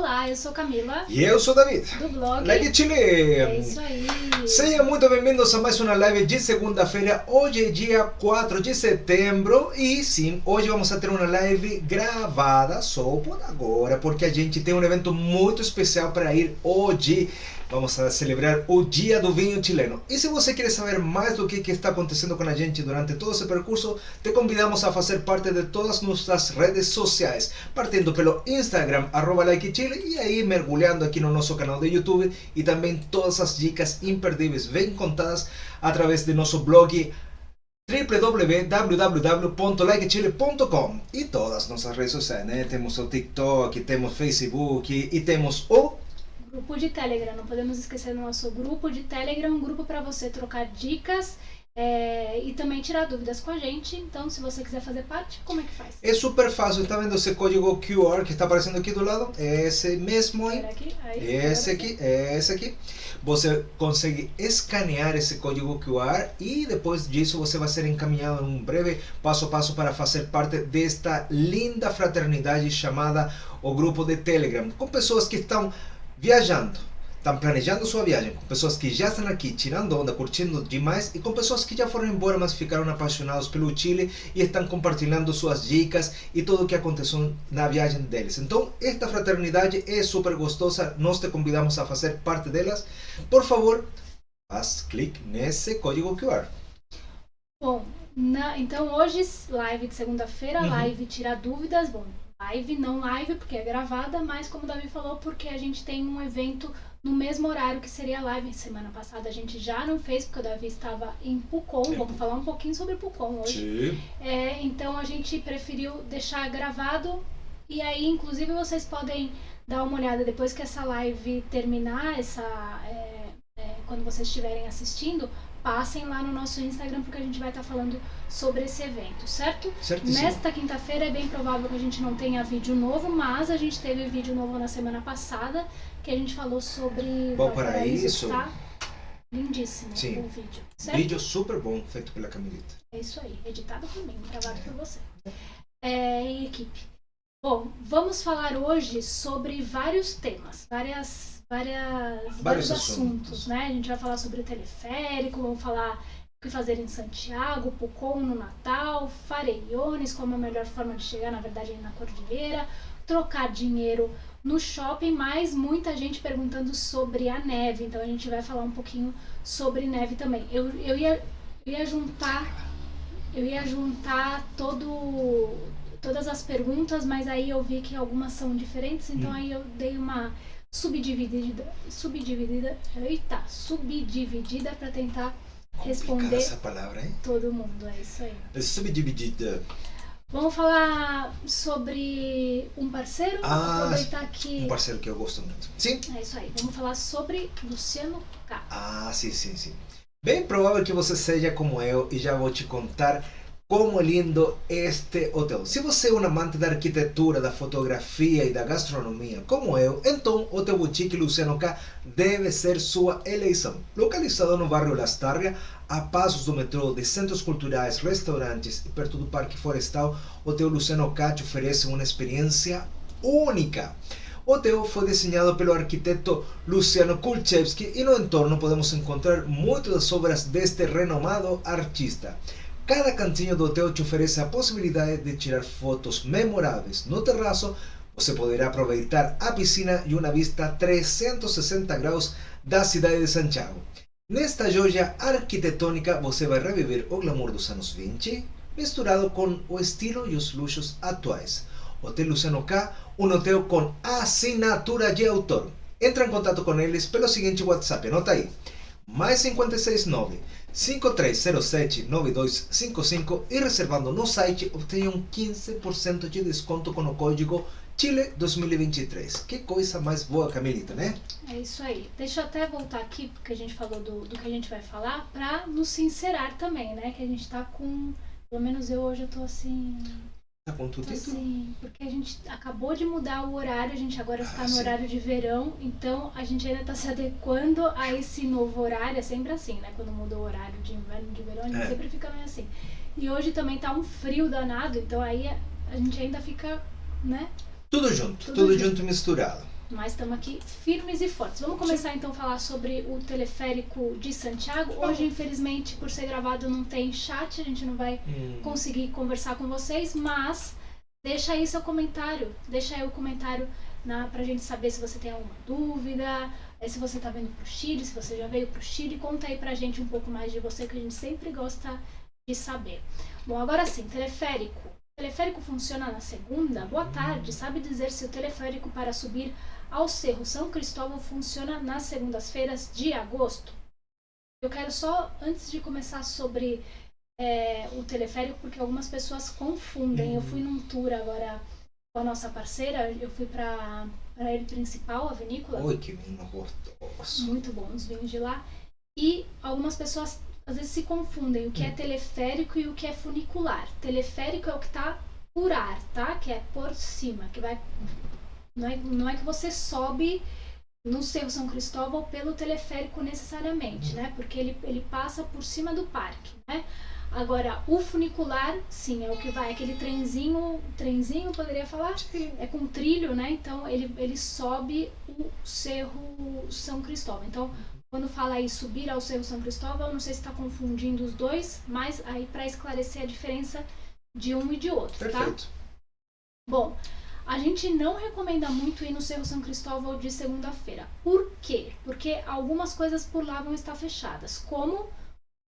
Olá, eu sou Camila. E eu sou David, do blog Like Chile. É isso aí. Sejam muito bem-vindos a mais uma live de segunda-feira. Hoje é dia 4 de setembro e sim, hoje vamos ter uma live gravada só por agora, porque a gente tem um evento muito especial para ir hoje. Vamos a celebrar o Dia do Vinho Chileno. E se você quer saber mais do que está acontecendo com a gente durante todo esse percurso, te convidamos a fazer parte de todas nossas redes sociais, partindo pelo Instagram, @LikeChile, e aí mergulhando aqui no nosso canal de YouTube, e também todas as dicas imperdíveis bem contadas através de nosso blog www.likechile.com e todas nossas redes sociais, né? Temos o TikTok, temos Facebook e temos o grupo de Telegram. Não podemos esquecer do nosso grupo de Telegram, um grupo para você trocar dicas e também tirar dúvidas com a gente. Então, se você quiser fazer parte, como é que faz? É super fácil, tá vendo esse código QR que está aparecendo aqui do lado? É esse mesmo aí. Esse aqui. Você consegue escanear esse código QR e depois disso você vai ser encaminhado em um breve passo a passo para fazer parte desta linda fraternidade chamada o grupo de Telegram, com pessoas que estão viajando, estão planejando sua viagem, com pessoas que já estão aqui tirando onda, curtindo demais, e com pessoas que já foram embora, mas ficaram apaixonados pelo Chile e estão compartilhando suas dicas e tudo o que aconteceu na viagem deles. Então, esta fraternidade é super gostosa, nós te convidamos a fazer parte delas. Por favor, faz clique nesse código QR. Bom, então hoje, live de segunda-feira, live tirar dúvidas, bom. Não live porque é gravada, mas como o Davi falou, porque a gente tem um evento no mesmo horário que seria a live. Semana passada a gente já não fez, porque o Davi estava em Pucón. Vamos falar um pouquinho sobre Pucón hoje. Então a gente preferiu deixar gravado. E aí, inclusive, vocês podem dar uma olhada depois que essa live terminar, quando vocês estiverem assistindo, passem lá no nosso Instagram, porque a gente vai estar falando sobre esse evento, certo? Certíssimo. Nesta quinta-feira é bem provável que a gente não tenha vídeo novo, mas a gente teve vídeo novo na semana passada, que a gente falou sobre Valparaíso. Tá lindíssimo. Sim. O vídeo, certo? Vídeo super bom, feito pela Camilita. É isso aí, editado por mim, gravado por você. E equipe. Bom, vamos falar hoje sobre vários temas, vários assuntos, né? A gente vai falar sobre o teleférico, vamos falar o que fazer em Santiago, Pucón no Natal, Farellones, como a melhor forma de chegar, na verdade, na Cordilheira, trocar dinheiro no shopping, mas muita gente perguntando sobre a neve, então a gente vai falar um pouquinho sobre neve também. Eu ia juntar todas as perguntas, mas aí eu vi que algumas são diferentes, então aí eu dei uma subdividida para tentar responder essa palavra, hein? todo mundo, é isso aí. Subdividida. Vamos falar sobre um parceiro, aproveitar que... Um parceiro que eu gosto muito. Sim? É isso aí, vamos falar sobre Luciano K. Sim. Bem provável que você seja como eu e já vou te contar como é lindo este hotel. Se você é um amante da arquitetura, da fotografia e da gastronomia, como eu, então o Hotel Boutique Luciano K deve ser sua eleição. Localizado no bairro Las Targas, a passos do metrô, de centros culturais, restaurantes e perto do Parque Florestal, o Hotel Luciano K te oferece uma experiência única. O hotel foi desenhado pelo arquiteto Luciano Kulczewski e no entorno podemos encontrar muitas das obras deste renomado artista. Cada cantinho do hotel te oferece a possibilidade de tirar fotos memoráveis. No terraço, você poderá aproveitar a piscina e uma vista 360 graus da cidade de Santiago. Nesta joia arquitetônica, você vai reviver o glamour dos anos 20, misturado com o estilo e os luxos atuais. Hotel Luciano K, um hotel com assinatura de autor. Entra em contato com eles pelo seguinte WhatsApp, anota aí. Mais 569 5307 9255 e reservando no site obtenham 15% de desconto com o código Chile 2023. Que coisa mais boa, Camilita, né? É isso aí. Deixa eu até voltar aqui, porque a gente falou do que a gente vai falar, pra nos sincerar também, né? Que a gente tá com... Pelo menos eu hoje eu tô assim... Tá com tudo isso? Sim, porque a gente acabou de mudar o horário, a gente agora está no horário de verão, então a gente ainda está se adequando a esse novo horário, é sempre assim, né? Quando muda o horário de inverno e de verão, a gente sempre fica meio assim. E hoje também tá um frio danado, então aí a gente ainda fica, né? Tudo junto misturado. mas estamos aqui firmes e fortes. Vamos começar então a falar sobre o teleférico de Santiago. Hoje, infelizmente, por ser gravado não tem chat, a gente não vai conseguir conversar com vocês, mas deixa aí seu comentário, deixa aí o comentário pra gente saber se você tem alguma dúvida, se você tá vindo pro Chile, se você já veio pro Chile, conta aí pra gente um pouco mais de você, que a gente sempre gosta de saber. Bom, agora sim, teleférico. O teleférico funciona na segunda? Boa tarde, sabe dizer se o teleférico para subir ao Cerro São Cristóvão funciona nas segundas-feiras de agosto? Eu quero só, antes de começar sobre o teleférico, porque algumas pessoas confundem. Eu fui num tour agora com a nossa parceira, eu fui para ele principal, a vinícola. Oi, que vinho gostoso. Muito bom, os vinhos de lá. E algumas pessoas às vezes se confundem o que é teleférico e o que é funicular. Teleférico é o que está por ar, tá? Que é por cima, que vai... Não é que você sobe no Cerro São Cristóvão pelo teleférico necessariamente, né? Porque ele passa por cima do parque, né? Agora, o funicular, sim, é o que vai, aquele trenzinho, poderia falar? Sim. É com trilho, né? Então, ele sobe o Cerro São Cristóvão. Então, quando fala aí subir ao Cerro São Cristóvão, eu não sei se está confundindo os dois, mas aí para esclarecer a diferença de um e de outro, Perfeito. tá? Bom, a gente não recomenda muito ir no Cerro São Cristóvão de segunda-feira. Por quê? Porque algumas coisas por lá vão estar fechadas, como o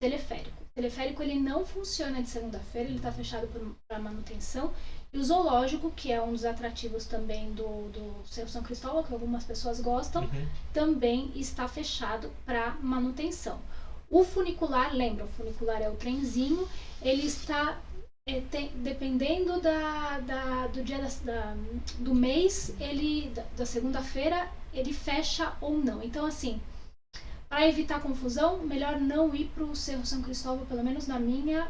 teleférico. O teleférico ele não funciona de segunda-feira, ele está fechado para manutenção. E o zoológico, que é um dos atrativos também do Cerro São Cristóvão, que algumas pessoas gostam, também está fechado para manutenção. O funicular, lembra, o funicular é o trenzinho, ele está, dependendo do dia do mês, da segunda-feira, ele fecha ou não. Então, assim, para evitar confusão, melhor não ir para o Cerro São Cristóvão, pelo menos na minha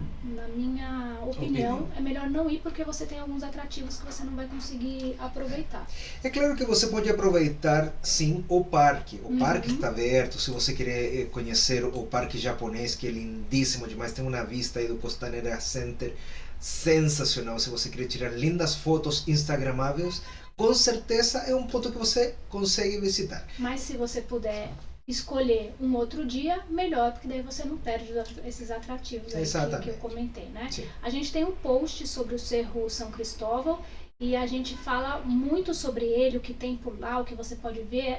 opinião. É melhor não ir porque você tem alguns atrativos que você não vai conseguir aproveitar. É claro que você pode aproveitar, sim, o parque. O parque está aberto, se você quer conhecer o parque japonês, que é lindíssimo demais, tem uma vista aí do Costanera Center sensacional. Se você quer tirar lindas fotos instagramáveis, com certeza é um ponto que você consegue visitar. Mas se você puder escolher um outro dia, melhor, porque daí você não perde esses atrativos aí que eu comentei, né? Sim. A gente tem um post sobre o Cerro São Cristóvão e a gente fala muito sobre ele, o que tem por lá, o que você pode ver.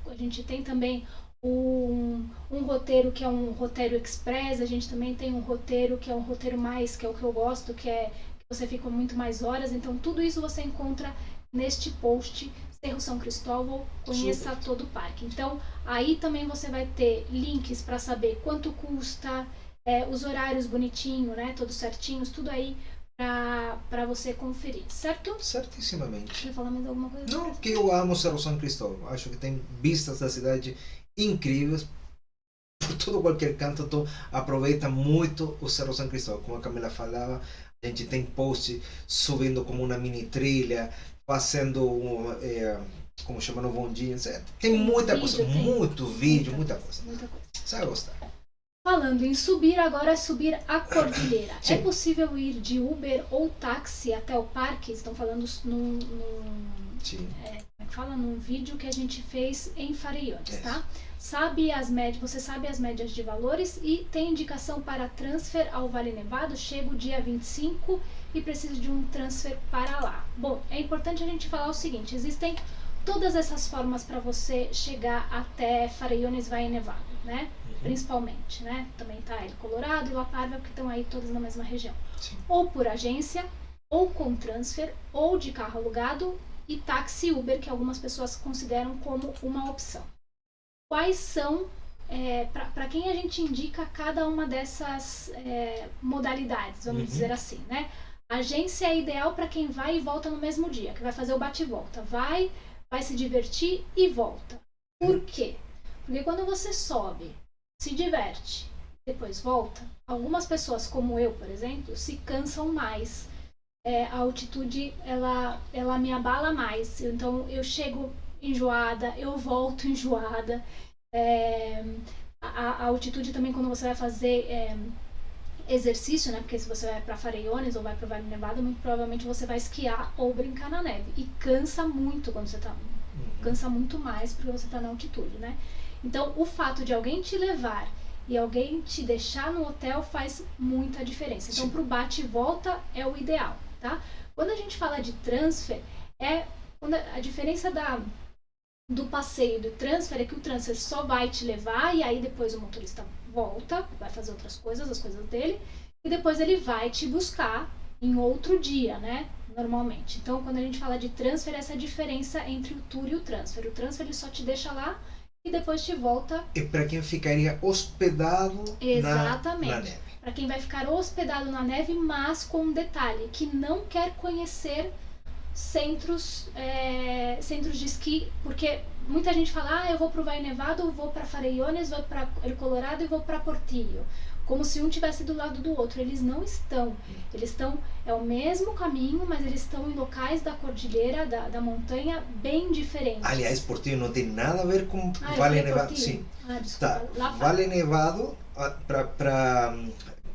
A gente tem também um roteiro que é um roteiro express, a gente também tem um roteiro que é um roteiro mais, que é o que eu gosto, que você fica muito mais horas. Então tudo isso você encontra neste post Cerro São Cristóvão, conheça todo o parque. Então, aí também você vai ter links para saber quanto custa, os horários bonitinho, né? Todos certinhos, tudo aí para você conferir, certo? Certissimamente. Quer falar mais alguma coisa? Não, porque eu amo Cerro São Cristóvão. Acho que tem vistas da cidade incríveis. Por todo qualquer canto, tu aproveita muito o Cerro São Cristóvão. Como a Camila falava, a gente tem post subindo como uma mini trilha, fazendo como chama no bondinho, tem muita coisa, muito vídeo, muita coisa. Você vai gostar. Falando em subir, agora é subir a cordilheira. Sim. É possível ir de Uber ou táxi até o parque? Estão falando num vídeo que a gente fez em Farellones, tá? Você sabe as médias de valores e tem indicação para transfer ao Vale Nevado? Chego dia 25 e preciso de um transfer para lá. Bom, é importante a gente falar o seguinte, existem todas essas formas para você chegar até Farellones Vale Nevado, né? Principalmente, né? Também tá El Colorado e La Parva, que estão aí todas na mesma região. Sim. Ou por agência, ou com transfer, ou de carro alugado e táxi Uber, que algumas pessoas consideram como uma opção. Quais são, para quem a gente indica cada uma dessas modalidades, vamos dizer assim, né? A agência é ideal para quem vai e volta no mesmo dia, que vai fazer o bate-volta. Vai se divertir e volta. Por quê? Porque quando você sobe, se diverte, depois volta, algumas pessoas como eu, por exemplo, se cansam mais. A altitude, ela me abala mais. Então, eu chego enjoada, eu volto enjoada. A altitude também, quando você vai fazer exercício, né? Porque se você vai para Farellones ou vai para o Vale Nevado, muito provavelmente você vai esquiar ou brincar na neve. E cansa muito quando você está Cansa muito mais porque você está na altitude, né? Então, o fato de alguém te levar e alguém te deixar no hotel faz muita diferença. Então, para o bate e volta é o ideal, tá? Quando a gente fala de transfer, a diferença do passeio do transfer é que o transfer só vai te levar e aí depois o motorista volta, vai fazer outras coisas, as coisas dele, e depois ele vai te buscar em outro dia, né? Normalmente. Então, quando a gente fala de transfer, essa é a diferença entre o tour e o transfer. O transfer ele só te deixa lá e depois te volta. E para quem ficaria hospedado na neve. Para quem vai ficar hospedado na neve, mas com um detalhe, que não quer conhecer centros de esqui, porque muita gente fala, eu vou para o Valle Nevado, eu vou para Farellones, vou para El Colorado e vou para Portillo. Como se um tivesse do lado do outro. Eles não estão. Eles estão, é o mesmo caminho, mas eles estão em locais da cordilheira, da montanha, bem diferentes. Aliás, Portillo não tem nada a ver com Valle Nevado. Sim. Desculpa. Tá. Valle Nevado, para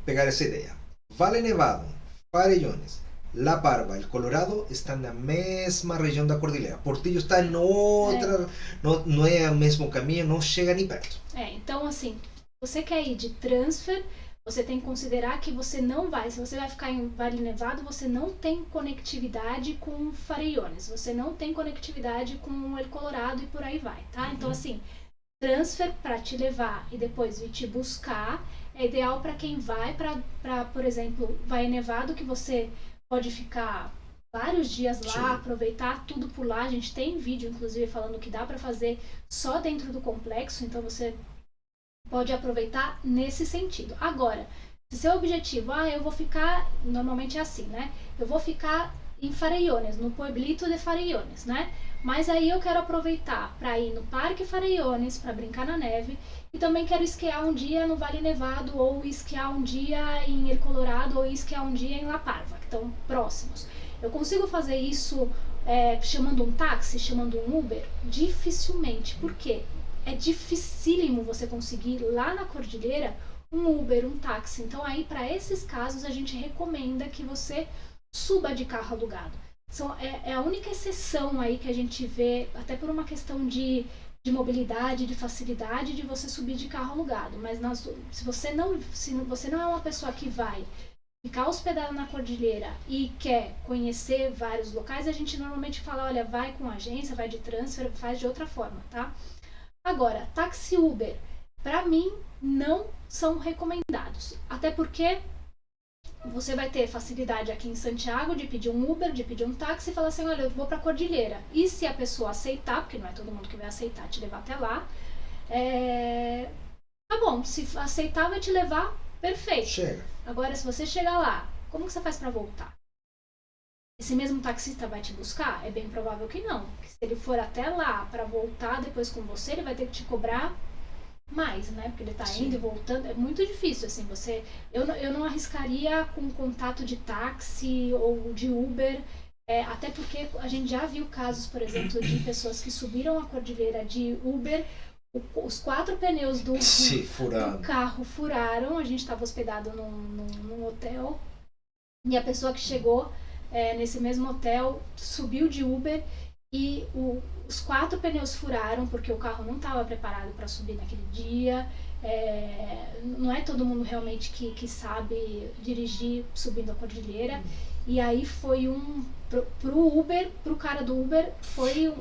pegar essa ideia. Valle Nevado, Farellones, La Parva, El Colorado estão na mesma região da cordilheira. Portillo está em outra, não é o mesmo caminho, não chega nem perto. Então assim, você quer ir de transfer, você tem que considerar que você não vai, se você vai ficar em Valle Nevado, você não tem conectividade com Farellones, você não tem conectividade com El Colorado e por aí vai, tá? Então assim, transfer para te levar e depois vir te buscar é ideal para quem vai para, por exemplo, Valle Nevado, que você pode ficar vários dias lá, sim, aproveitar tudo por lá. A gente tem vídeo, inclusive, falando que dá para fazer só dentro do complexo, então você pode aproveitar nesse sentido. Agora, se seu objetivo, eu vou ficar, normalmente é assim, né? Eu vou ficar em Farellones, no Pueblito de Farellones, né? Mas aí eu quero aproveitar para ir no Parque Farellones, para brincar na neve, e também quero esquiar um dia no Valle Nevado, ou esquiar um dia em El Colorado, ou esquiar um dia em La Parva, que estão próximos. Eu consigo fazer isso chamando um táxi, chamando um Uber? Dificilmente. Por quê? É dificílimo você conseguir lá na cordilheira um Uber, um táxi. Então aí para esses casos a gente recomenda que você suba de carro alugado. É a única exceção aí que a gente vê, até por uma questão de mobilidade, de facilidade de você subir de carro alugado. Mas se você não é uma pessoa que vai ficar hospedado na cordilheira e quer conhecer vários locais, a gente normalmente fala, olha, vai com agência, vai de transfer, faz de outra forma, tá? Agora, táxi Uber, para mim, não são recomendados. Até porque você vai ter facilidade aqui em Santiago de pedir um Uber, de pedir um táxi e falar assim, olha, eu vou para a cordilheira. E se a pessoa aceitar, porque não é todo mundo que vai aceitar te levar até lá, tá bom, se aceitar vai te levar, perfeito. Chega. Agora, se você chegar lá, como que você faz para voltar? Esse mesmo taxista vai te buscar? É bem provável que não. Se ele for até lá para voltar depois com você, ele vai ter que te cobrar mais, né? Porque ele tá indo e voltando. É muito difícil, assim. Eu não arriscaria com contato de táxi ou de Uber, até porque a gente já viu casos, por exemplo, de pessoas que subiram a cordilheira de Uber, os 4 pneus do carro furaram. A gente estava hospedado num hotel e a pessoa que chegou nesse mesmo hotel subiu de Uber e os 4 pneus furaram porque o carro não estava preparado para subir naquele dia. Não é todo mundo realmente que sabe dirigir subindo a cordilheira. E aí foi pro cara do Uber foi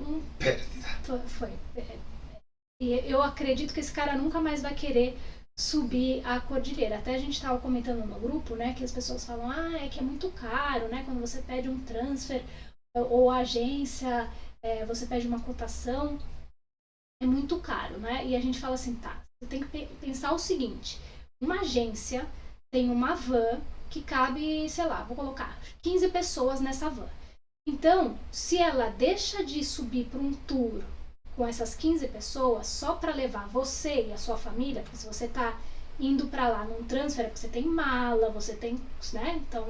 e eu acredito que esse cara nunca mais vai querer subir a cordilheira. Até a gente estava comentando no grupo, né, que as pessoas falam, que é muito caro, né, quando você pede um transfer ou a agência, você pede uma cotação, é muito caro, né? E a gente fala assim, tá, você tem que pensar o seguinte, uma agência tem uma van que cabe, sei lá, vou colocar 15 pessoas nessa van. Então, se ela deixa de subir para um tour com essas 15 pessoas só para levar você e a sua família, porque se você tá indo para lá num transfer, porque você tem mala, você tem, né? Então,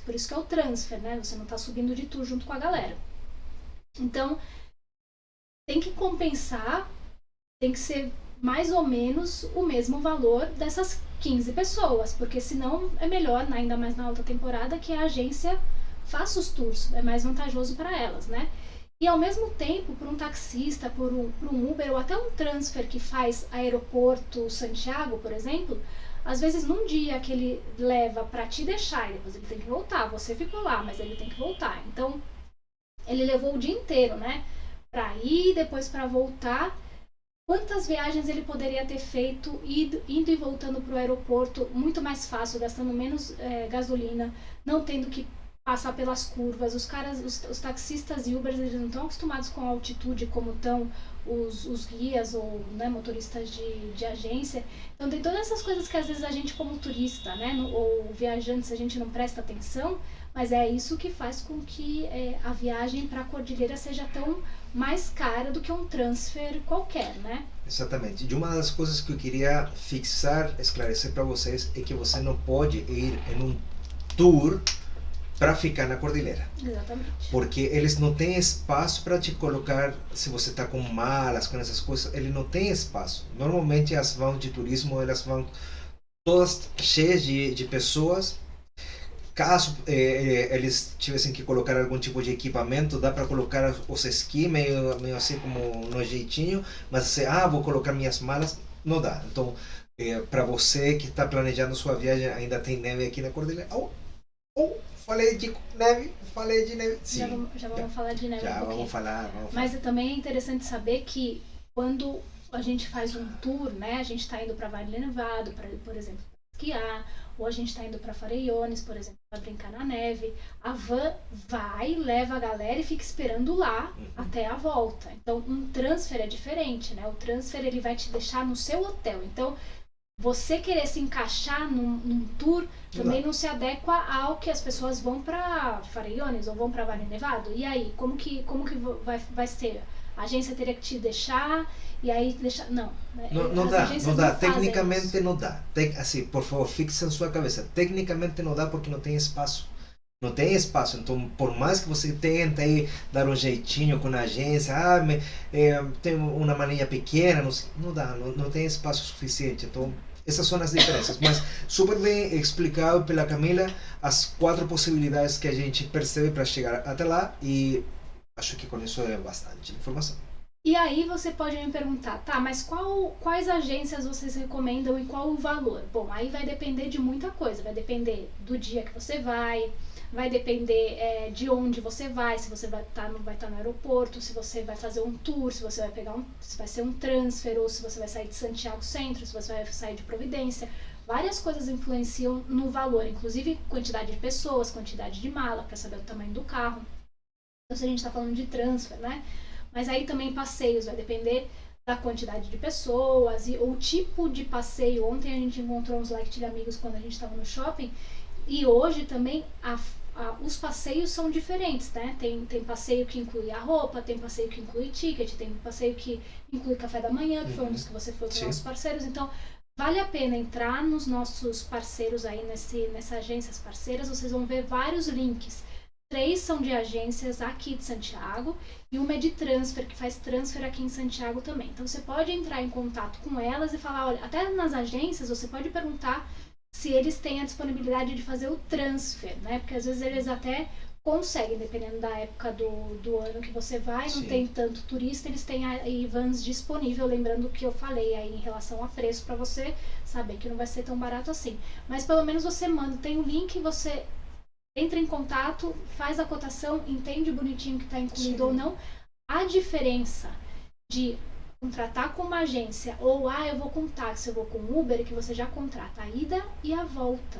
por isso que é o transfer, né? Você não tá subindo de tour junto com a galera. Então, tem que compensar, tem que ser mais ou menos o mesmo valor dessas 15 pessoas, porque senão é melhor, ainda mais na alta temporada, que a agência faça os tours, é mais vantajoso para elas, né? E ao mesmo tempo, por um taxista, por um Uber ou até um transfer que faz aeroporto Santiago, por exemplo, às vezes num dia que ele leva para te deixar e depois ele tem que voltar, você ficou lá, mas ele tem que voltar. Então, ele levou o dia inteiro, né? Para ir, depois para voltar. Quantas viagens ele poderia ter feito indo e voltando para o aeroporto muito mais fácil, gastando menos gasolina, não tendo que passar pelas curvas. Os caras, os taxistas e Ubers, eles não estão acostumados com a altitude como estão os guias ou, né, motoristas de agência. Então tem todas essas coisas que às vezes a gente como turista, né, ou viajante, a gente não presta atenção, mas é isso que faz com que a viagem para a cordilheira seja tão mais cara do que um transfer qualquer, né? Exatamente. E uma das coisas que eu queria fixar, esclarecer para vocês, é que você não pode ir em um tour para ficar na cordilheira. Exatamente. Porque eles não têm espaço para te colocar, se você está com malas, com essas coisas, ele não tem espaço. Normalmente as vans de turismo, elas vão todas cheias de pessoas. Caso eles tivessem que colocar algum tipo de equipamento, dá para colocar os esquis meio assim como no jeitinho, mas se, vou colocar minhas malas, não dá. Então, para você que está planejando sua viagem, ainda tem neve aqui na cordilheira. Falei de neve. Sim, já vamos falar de neve já um pouquinho. vamos falar. Mas também é interessante saber que quando a gente faz um tour, né, a gente está indo para Vale Nevado, por exemplo, esquiar, ou a gente está indo para Farellones, por exemplo, para brincar na neve, a van vai, leva a galera e fica esperando lá até a volta. Então, um transfer é diferente, né? O transfer ele vai te deixar no seu hotel. Então, você querer se encaixar num tour também não se adequa ao que as pessoas vão para Farellones ou vão para Vale Nevado. E aí, como que vai ser? A agência teria que te deixar e aí deixar... Não dá. Tecnicamente não dá. Assim, por favor, fixe em sua cabeça. Tecnicamente não dá porque não tem espaço. Não tem espaço. Então, por mais que você tente aí dar um jeitinho com a agência, tem uma maninha pequena, não dá. Não tem espaço suficiente. Então, essas são as diferenças. Mas super bem explicado pela Camila as 4 possibilidades que a gente percebe para chegar até lá, e acho que com isso é bastante informação. E aí você pode me perguntar, tá, mas quais agências vocês recomendam e qual o valor? Bom, aí vai depender de muita coisa, vai depender do dia que você vai depender de onde você vai, se você vai estar no aeroporto, se você vai fazer um tour, se você vai se vai ser um transfer, ou se você vai sair de Santiago Centro, se você vai sair de Providência. Várias coisas influenciam no valor, inclusive quantidade de pessoas, quantidade de mala, para saber o tamanho do carro. Então, se a gente está falando de transfer, né? Mas aí também passeios, vai depender da quantidade de pessoas e o tipo de passeio. Ontem a gente encontrou uns de amigos quando a gente estava no shopping, e hoje também os passeios são diferentes, né? Tem passeio que inclui a roupa, tem passeio que inclui ticket, tem passeio que inclui café da manhã, que foi um dos que você foi com os nossos parceiros. Então, vale a pena entrar nos nossos parceiros aí, nessas agências parceiras, vocês vão ver vários links. 3 são de agências aqui de Santiago e uma é de transfer, que faz transfer aqui em Santiago também. Então você pode entrar em contato com elas e falar, olha, até nas agências você pode perguntar se eles têm a disponibilidade de fazer o transfer, né? Porque às vezes eles até conseguem, dependendo da época do ano que você vai, não tem tanto turista, eles têm aí vans disponível, lembrando o que eu falei aí em relação a preço, para você saber que não vai ser tão barato assim. Mas pelo menos você manda, tem um link, você entra em contato, faz a cotação, entende bonitinho que está incluído ou não. A diferença de contratar com uma agência ou eu vou com táxi, eu vou com Uber, que você já contrata a ida e a volta.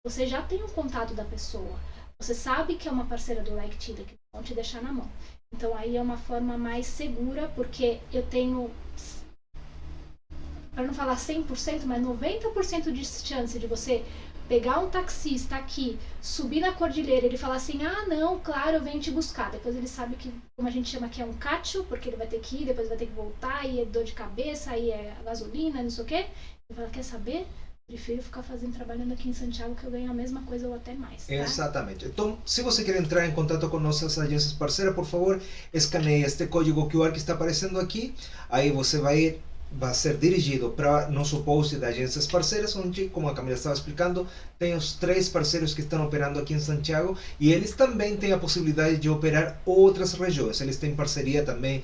Você já tem o contato da pessoa. Você sabe que é uma parceira do Like Tida, que vão te deixar na mão. Então aí é uma forma mais segura, porque eu tenho, para não falar 100%, mas 90% de chance de você pegar um taxista aqui, subir na cordilheira, ele falar assim, não, claro, eu venho te buscar. Depois ele sabe que, como a gente chama aqui, é um cacho, porque ele vai ter que ir, depois vai ter que voltar, aí é dor de cabeça, aí é gasolina, não sei o quê. Ele fala, quer saber? Prefiro ficar trabalhando aqui em Santiago, que eu ganho a mesma coisa ou até mais. Tá? Exatamente. Então, se você quer entrar em contato com nossas agências parceiras, por favor, escaneie este código QR que está aparecendo aqui. Aí você vai vai ser dirigido para nosso post da Agências Parceiras, onde, como a Camila estava explicando, tem os 3 parceiros que estão operando aqui em Santiago e eles também têm a possibilidade de operar outras regiões. Eles têm parceria também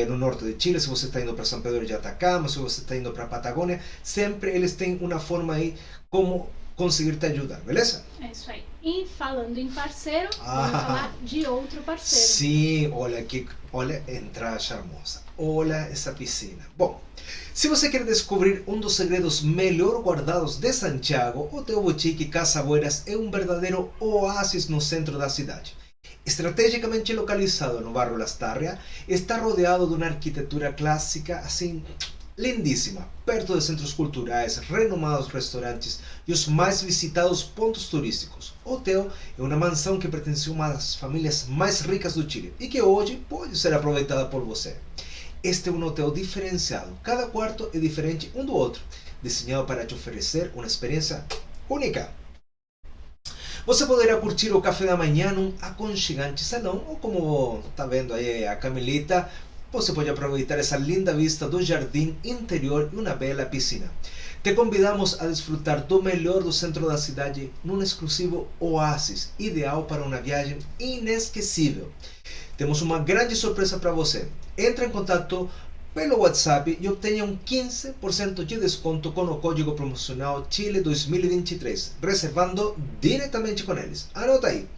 no norte de Chile, se você está indo para São Pedro de Atacama, se você está indo para a Patagônia, sempre eles têm uma forma aí como conseguir te ajudar, beleza? É isso aí. E falando em parceiro, vamos falar de outro parceiro. Sim, olha, entrada charmosa. Olha essa piscina. Bom, se você quer descobrir um dos segredos melhor guardados de Santiago, o Hotel Boutique Casa Buenas é um verdadeiro oásis no centro da cidade. Estrategicamente localizado no bairro Lastarria, está rodeado de uma arquitetura clássica assim lindíssima, perto de centros culturais, renomados restaurantes e os mais visitados pontos turísticos. O hotel é uma mansão que pertence a uma das famílias mais ricas do Chile e que hoje pode ser aproveitada por você. Este é um hotel diferenciado, cada quarto é diferente um do outro, desenhado para te oferecer uma experiência única. Você poderá curtir o café da manhã num aconchegante salão, ou como está vendo aí a Camilita, você pode aproveitar essa linda vista do jardim interior e uma bela piscina. Te convidamos a desfrutar do melhor do centro da cidade num exclusivo oásis, ideal para uma viagem inesquecível. Temos uma grande surpresa para você. Entre em contato pelo WhatsApp e obtenha um 15% de desconto com o código promocional Chile 2023, reservando diretamente com eles. Anota aí.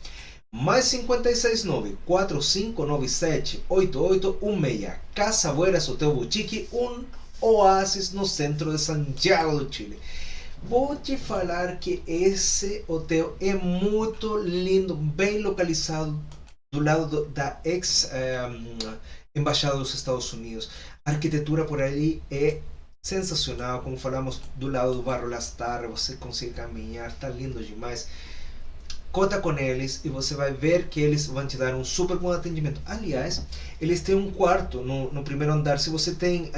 Mais 569-4597-8816. Casa Buenas Hotel Boutique, um oásis no centro de Santiago do Chile. Vou te falar que esse hotel é muito lindo, bem localizado do lado da ex-embaixada dos Estados Unidos. A arquitetura por ali é sensacional, como falamos, do lado do bairro Lastarria, você consegue caminhar, está lindo demais. Conta com eles e você vai ver que eles vão te dar um super bom atendimento. Aliás, eles têm um quarto no primeiro andar. Se você tem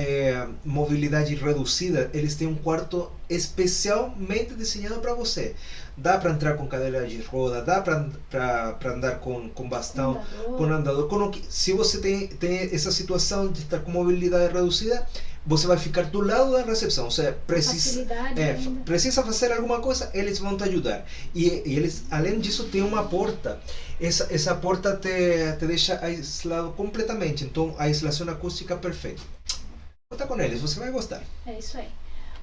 mobilidade reduzida, eles têm um quarto especialmente desenhado para você. Dá para entrar com cadeira de roda, dá para andar com bastão, com andador. Se você tem essa situação de estar com mobilidade reduzida, você vai ficar do lado da recepção, ou seja, precisa fazer alguma coisa, eles vão te ajudar. E eles, além disso, tem uma porta. Essa porta te deixa aislado completamente, então a isolação acústica é perfeita. Conta com eles, você vai gostar. É isso aí.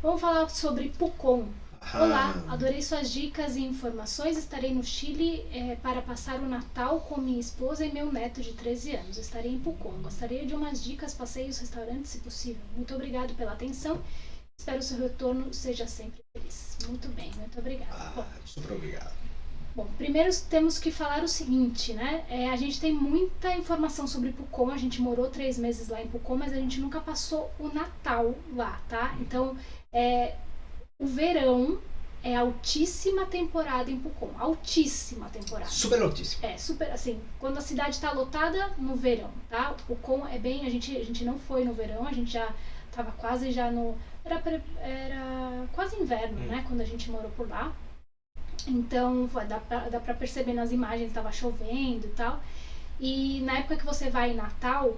Vamos falar sobre Pucón. Olá, adorei suas dicas e informações. Estarei no Chile para passar o Natal com minha esposa e meu neto de 13 anos. Estarei em Pucón. Gostaria de umas dicas, passeios, restaurantes, se possível. Muito obrigado pela atenção. Espero seu retorno seja sempre feliz. Muito bem, muito obrigada. Super obrigado. Bom, primeiro temos que falar o seguinte, né? A gente tem muita informação sobre Pucón. A gente morou 3 meses lá em Pucón, mas a gente nunca passou o Natal lá, tá? Então, o verão é altíssima temporada em Pucón. Altíssima temporada. Super altíssima. Super, assim, quando a cidade está lotada no verão, tá? Pucón é bem... A gente não foi no verão, a gente já estava quase já no... Era quase inverno, né? Quando a gente morou por lá. Então, dá pra perceber nas imagens, estava chovendo e tal. E na época que você vai em Natal,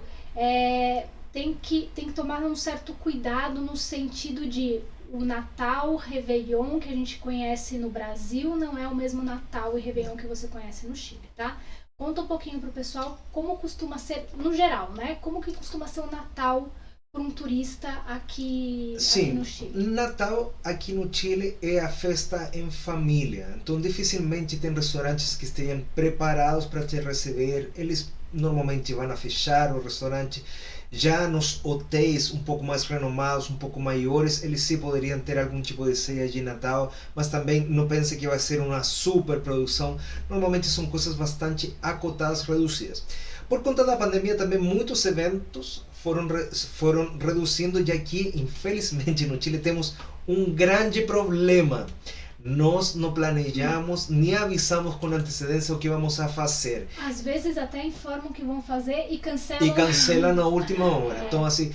tem que tomar um certo cuidado no sentido de... O Natal, Réveillon que a gente conhece no Brasil não é o mesmo Natal e Réveillon que você conhece no Chile, tá? Conta um pouquinho pro pessoal como costuma ser, no geral, né? Como que costuma ser o Natal para um turista aqui no Chile? Sim, Natal aqui no Chile é a festa em família. Então dificilmente tem restaurantes que estejam preparados para te receber. Eles normalmente vão a fechar o restaurante. Já nos hotéis um pouco mais renomados, um pouco maiores, eles sim poderiam ter algum tipo de ceia de Natal, mas também não pense que vai ser uma super produção. Normalmente são coisas bastante acotadas, reduzidas. Por conta da pandemia também muitos eventos foram reduzindo e aqui, infelizmente, no Chile temos um grande problema. Nós não planejamos, nem avisamos com antecedência o que vamos a fazer. Às vezes até informam que vão fazer e cancelam. E cancelam na última hora. Então, assim,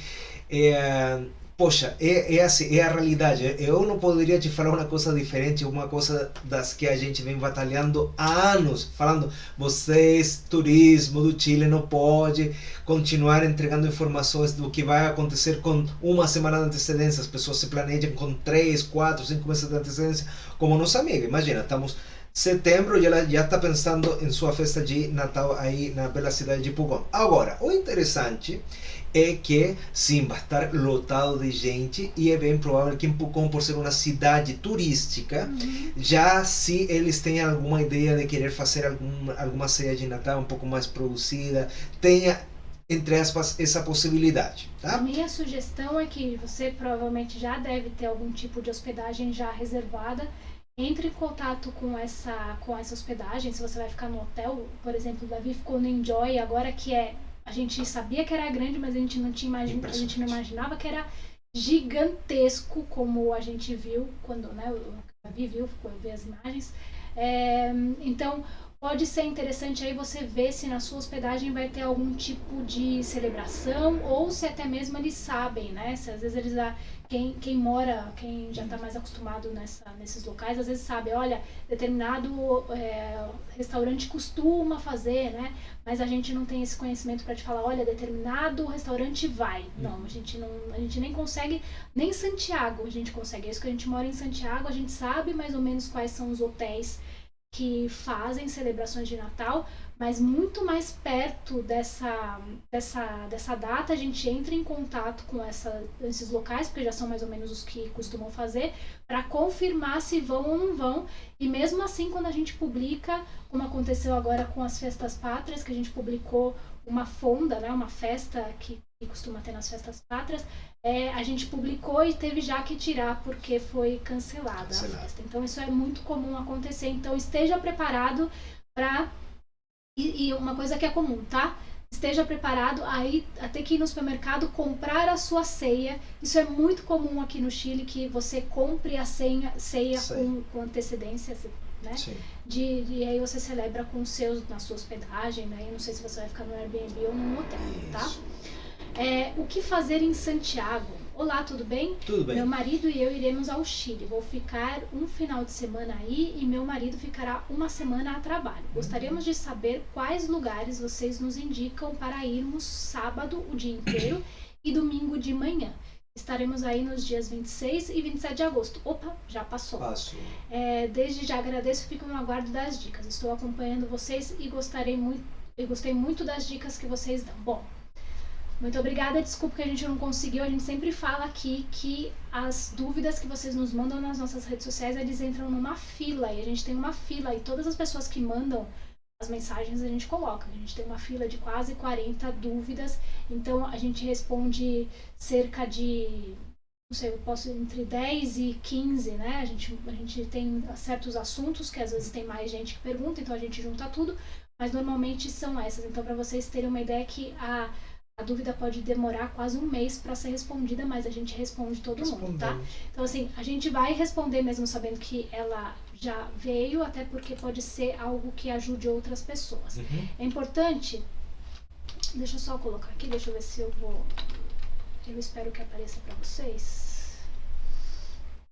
Poxa, é assim, é a realidade. Eu não poderia te falar uma coisa diferente, uma coisa das que a gente vem batalhando há anos, falando, vocês, turismo do Chile, não pode continuar entregando informações do que vai acontecer com uma semana de antecedência. As pessoas se planejam com 3, 4, 5 meses de antecedência, como nossa amiga. Imagina, estamos setembro e ela já está pensando em sua festa de Natal aí na bela cidade de Pucón. Agora, o interessante é que sim, vai estar lotado de gente e é bem provável que em Pucón, por ser uma cidade turística, já se eles têm alguma ideia de querer fazer alguma ceia de Natal um pouco mais produzida, tenha, entre aspas, essa possibilidade. Tá? A minha sugestão é que você provavelmente já deve ter algum tipo de hospedagem já reservada. Entre em contato com essa hospedagem, se você vai ficar no hotel, por exemplo, o Davi ficou no Enjoy, agora que a gente sabia que era grande, mas a gente não imaginava que era gigantesco, como a gente viu quando, né, o Davi viu as imagens. Então, pode ser interessante aí você ver se na sua hospedagem vai ter algum tipo de celebração, ou se até mesmo eles sabem, né? Se às vezes eles quem mora, quem já está mais acostumado nesses locais, às vezes sabe, olha, determinado restaurante costuma fazer, né? Mas a gente não tem esse conhecimento para te falar, olha, determinado restaurante vai. Não, a gente nem consegue, nem em Santiago a gente consegue. É isso que a gente mora em Santiago, a gente sabe mais ou menos quais são os hotéis que fazem celebrações de Natal, mas muito mais perto dessa data a gente entra em contato com esses locais, porque já são mais ou menos os que costumam fazer, para confirmar se vão ou não vão. E mesmo assim, quando a gente publica, como aconteceu agora com as festas pátrias, que a gente publicou uma fonda, né, uma festa que costuma ter nas festas pátrias, a gente publicou e teve já que tirar porque foi cancelada a festa. Então isso é muito comum acontecer. Então esteja preparado para... E uma coisa que é comum, tá? Esteja preparado aí a ter que ir no supermercado comprar a sua ceia. Isso é muito comum aqui no Chile, que você compre a ceia com antecedência, né? Sim. E aí você celebra com os seus na sua hospedagem, né? Eu não sei se você vai ficar no Airbnb ou num hotel, tá? O que fazer em Santiago? Olá, tudo bem? Tudo bem. Meu marido e eu iremos ao Chile. Vou ficar um final de semana aí e meu marido ficará uma semana a trabalho. Gostaríamos de saber quais lugares vocês nos indicam para irmos sábado o dia inteiro e domingo de manhã. Estaremos aí nos dias 26 e 27 de agosto. Opa, já passou. Passou. Desde já agradeço e fico no aguardo das dicas. Estou acompanhando vocês e gostei muito das dicas que vocês dão. Bom, muito obrigada, desculpa que a gente não conseguiu, a gente sempre fala aqui que as dúvidas que vocês nos mandam nas nossas redes sociais, eles entram numa fila, e a gente tem uma fila, e todas as pessoas que mandam as mensagens a gente coloca, a gente tem uma fila de quase 40 dúvidas, então a gente responde cerca de, não sei, eu posso entre 10 e 15, né, a gente tem certos assuntos que às vezes tem mais gente que pergunta, então a gente junta tudo, mas normalmente são essas, então para vocês terem uma ideia que a dúvida pode demorar quase um mês para ser respondida, mas a gente responde todo mundo, tá? Então, assim, a gente vai responder mesmo sabendo que ela já veio, até porque pode ser algo que ajude outras pessoas. Uhum. É importante, deixa eu só colocar aqui, deixa eu ver se eu espero que apareça para vocês.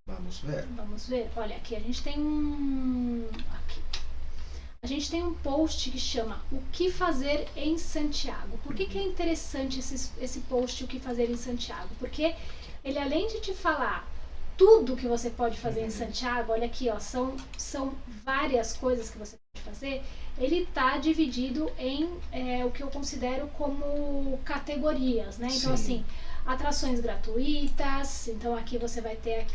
Vamos ver. Vamos ver. Olha, aqui a gente tem a gente tem um post que chama O que fazer em Santiago. Por que é interessante esse post O que fazer em Santiago? Porque ele, além de te falar tudo que você pode fazer em Santiago, olha aqui, ó, são várias coisas que você pode fazer, ele está dividido em o que eu considero como categorias, né? Então, assim, atrações gratuitas, então aqui você vai ter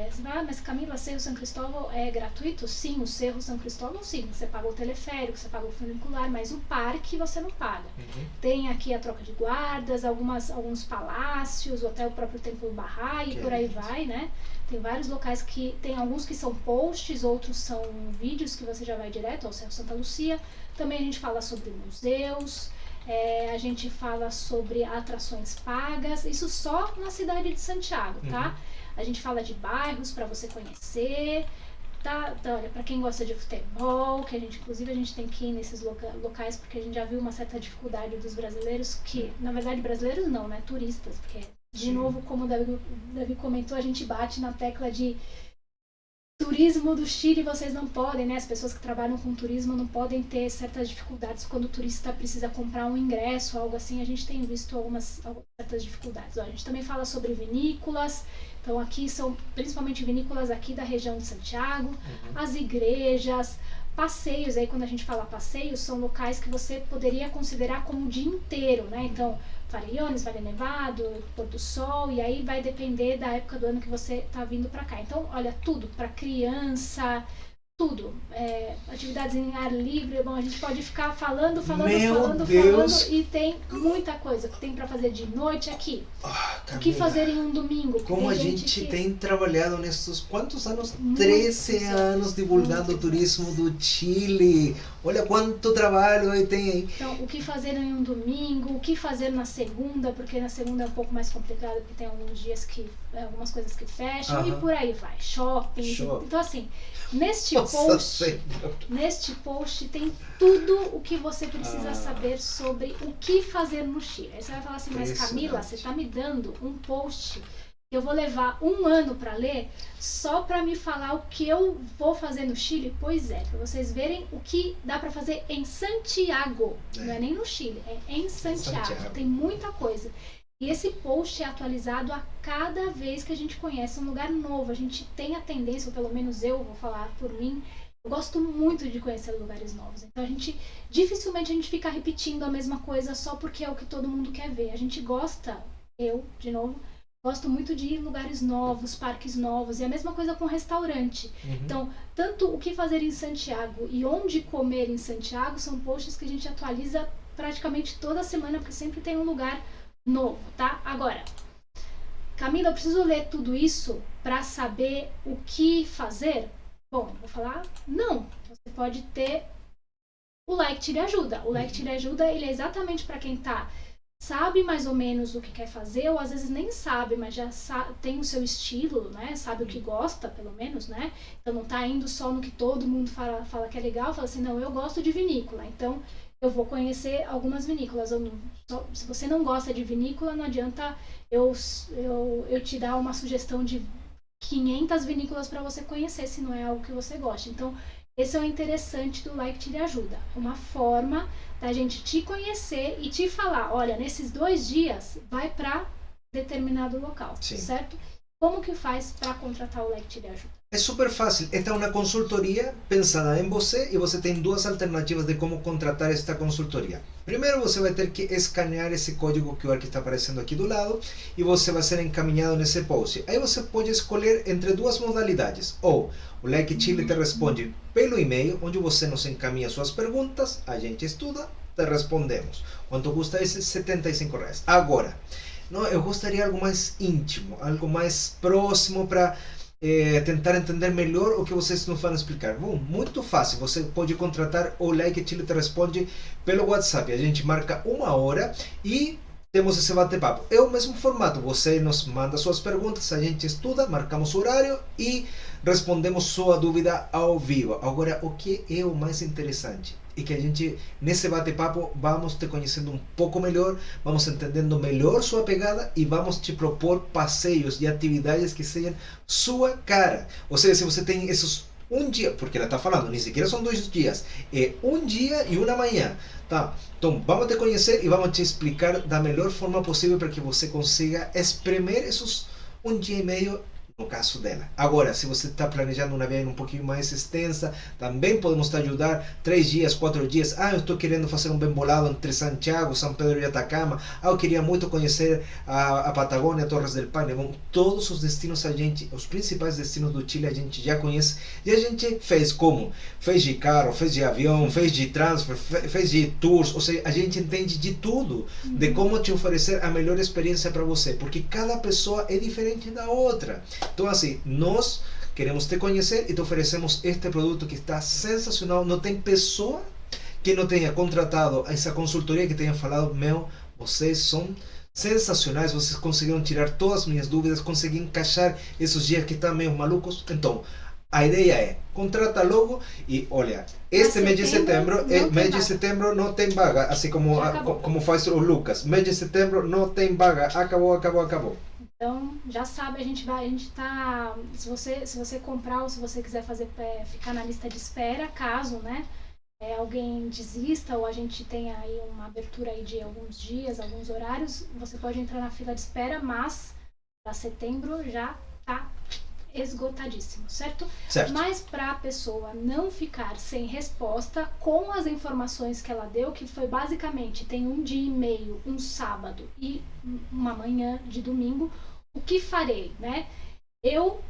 você vai, mas Camila, Cerro São Cristóvão é gratuito? Sim, o Cerro São Cristóvão sim, você paga o teleférico, você paga o funicular, mas o parque você não paga. Uhum. Tem aqui a troca de guardas, alguns palácios, até o próprio Templo do Bahá'í, e por aí vai, né? Tem vários locais tem alguns que são posts, outros são vídeos que você já vai direto ao Cerro Santa Lucia. Também a gente fala sobre museus, a gente fala sobre atrações pagas, isso só na cidade de Santiago, tá? Uhum. A gente fala de bairros para você conhecer, olha, para quem gosta de futebol, que inclusive a gente tem que ir nesses locais, porque a gente já viu uma certa dificuldade dos brasileiros, que, na verdade, brasileiros não, né? Turistas, porque, de novo, como o Davi comentou, a gente bate na tecla de turismo do Chile, vocês não podem, né? As pessoas que trabalham com turismo não podem ter certas dificuldades quando o turista precisa comprar um ingresso, algo assim. A gente tem visto algumas certas dificuldades. Ó, a gente também fala sobre vinícolas. Então aqui são principalmente vinícolas aqui da região de Santiago, as igrejas, passeios. Aí quando a gente fala passeios, são locais que você poderia considerar como o dia inteiro, né? Então Farellones, Vale Nevado, Pôr do Sol, e aí vai depender da época do ano que você está vindo para cá. Então, olha, tudo para criança, tudo. Atividades em ar livre, bom, a gente pode ficar falando e tem muita coisa que tem para fazer de noite aqui. O que fazer em um domingo? Como a gente tem trabalhado nesses quantos anos? 13 anos divulgando o turismo do Chile. Olha quanto trabalho aí tem aí. Então, o que fazer em um domingo, o que fazer na segunda, porque na segunda é um pouco mais complicado, porque tem alguns dias que, algumas coisas que fecham, e por aí vai. Shopping. Então, assim, neste post tem tudo o que você precisa saber sobre o que fazer no Chile. Aí você vai falar assim, mas Camila, você está me dando um post que eu vou levar um ano para ler só para me falar o que eu vou fazer no Chile? Pois é, para vocês verem o que dá para fazer em Santiago. Não é nem no Chile, é em Santiago. Tem muita coisa. E esse post é atualizado a cada vez que a gente conhece um lugar novo. A gente tem a tendência, ou pelo menos eu vou falar por mim, eu gosto muito de conhecer lugares novos. Então dificilmente a gente fica repetindo a mesma coisa só porque é o que todo mundo quer ver. A gente gosta, eu, de novo, gosto muito de ir em lugares novos, parques novos, e a mesma coisa com restaurante. Então, tanto o que fazer em Santiago e onde comer em Santiago são posts que a gente atualiza praticamente toda semana, porque sempre tem um lugar novo, tá? Agora, Camila, eu preciso ler tudo isso para saber o que fazer? Bom, eu vou falar, não. Você pode ter o Like Chile Ajuda. O Like Chile Ajuda, ele é exatamente para quem sabe mais ou menos o que quer fazer, ou às vezes nem sabe, mas já tem o seu estilo, né? Sabe o que gosta, pelo menos, né? Então não tá indo só no que todo mundo fala que é legal, fala assim, não, eu gosto de vinícola, então eu vou conhecer algumas vinícolas. Se você não gosta de vinícola, não adianta eu te dar uma sugestão de 500 vinícolas para você conhecer, se não é algo que você gosta. Então, esse é o interessante do Like Chile Ajuda. Uma forma da gente te conhecer e te falar, olha, nesses 2 dias, vai para determinado local, certo? Como que faz para contratar o Like Chile Ajuda? É super fácil. Esta é uma consultoria pensada em você e você tem 2 alternativas de como contratar esta consultoria. Primeiro, você vai ter que escanear esse código QR que está aparecendo aqui do lado e você vai ser encaminhado nesse post. Aí você pode escolher entre 2 modalidades. Ou o Like Chile te responde pelo e-mail, onde você nos encaminha suas perguntas, a gente estuda, te respondemos. Quanto custa esse? R$75. Agora, eu gostaria de algo mais íntimo, algo mais próximo para tentar entender melhor o que vocês nos vão explicar. Bom, muito fácil, você pode contratar o Like Chile te responde pelo WhatsApp. A gente marca 1 hora e temos esse bate-papo. É o mesmo formato, você nos manda suas perguntas, a gente estuda, marcamos o horário e respondemos sua dúvida ao vivo. Agora, o que é o mais interessante? E que a gente, nesse bate-papo, vamos te conhecendo um pouco melhor, vamos entendendo melhor sua pegada e vamos te propor passeios e atividades que sejam sua cara. Ou seja, se você tem esses um dia, porque ela está falando, nem sequer são 2 dias, é um dia e uma manhã, tá? Então, vamos te conhecer e vamos te explicar da melhor forma possível para que você consiga espremer esses 1 dia e meio no caso dela. Agora, se você está planejando uma viagem um pouquinho mais extensa, também podemos te ajudar 3 dias, 4 dias. Eu estou querendo fazer um bem bolado entre Santiago, São Pedro e Atacama. Eu queria muito conhecer a Patagônia, Torres del Paine. Bom, todos os destinos os principais destinos do Chile a gente já conhece e a gente fez como? Fez de carro, fez de avião, fez de transfer, fez de tours, ou seja, a gente entende de tudo, de como te oferecer a melhor experiência para você, porque cada pessoa é diferente da outra. Então, assim, nós queremos te conhecer e te oferecemos este produto que está sensacional. Não tem pessoa que não tenha contratado essa consultoria que tenha falado, vocês são sensacionais, vocês conseguiram tirar todas as minhas dúvidas, consegui encaixar esses dias que estão meio malucos. Então, A ideia é, contrata logo e olha, este mês de setembro, não tem vaga, assim como faz o Lucas. Mês de setembro não tem vaga, acabou. Então, já sabe, a gente tá, se você comprar ou se você quiser ficar na lista de espera, caso, né, alguém desista ou a gente tenha aí uma abertura aí de alguns dias, alguns horários, você pode entrar na fila de espera, mas para setembro já tá esgotadíssimo, certo? Mas para a pessoa não ficar sem resposta com as informações que ela deu, que foi basicamente tem um dia e meio, um sábado e uma manhã de domingo, o que farei, né? Eu,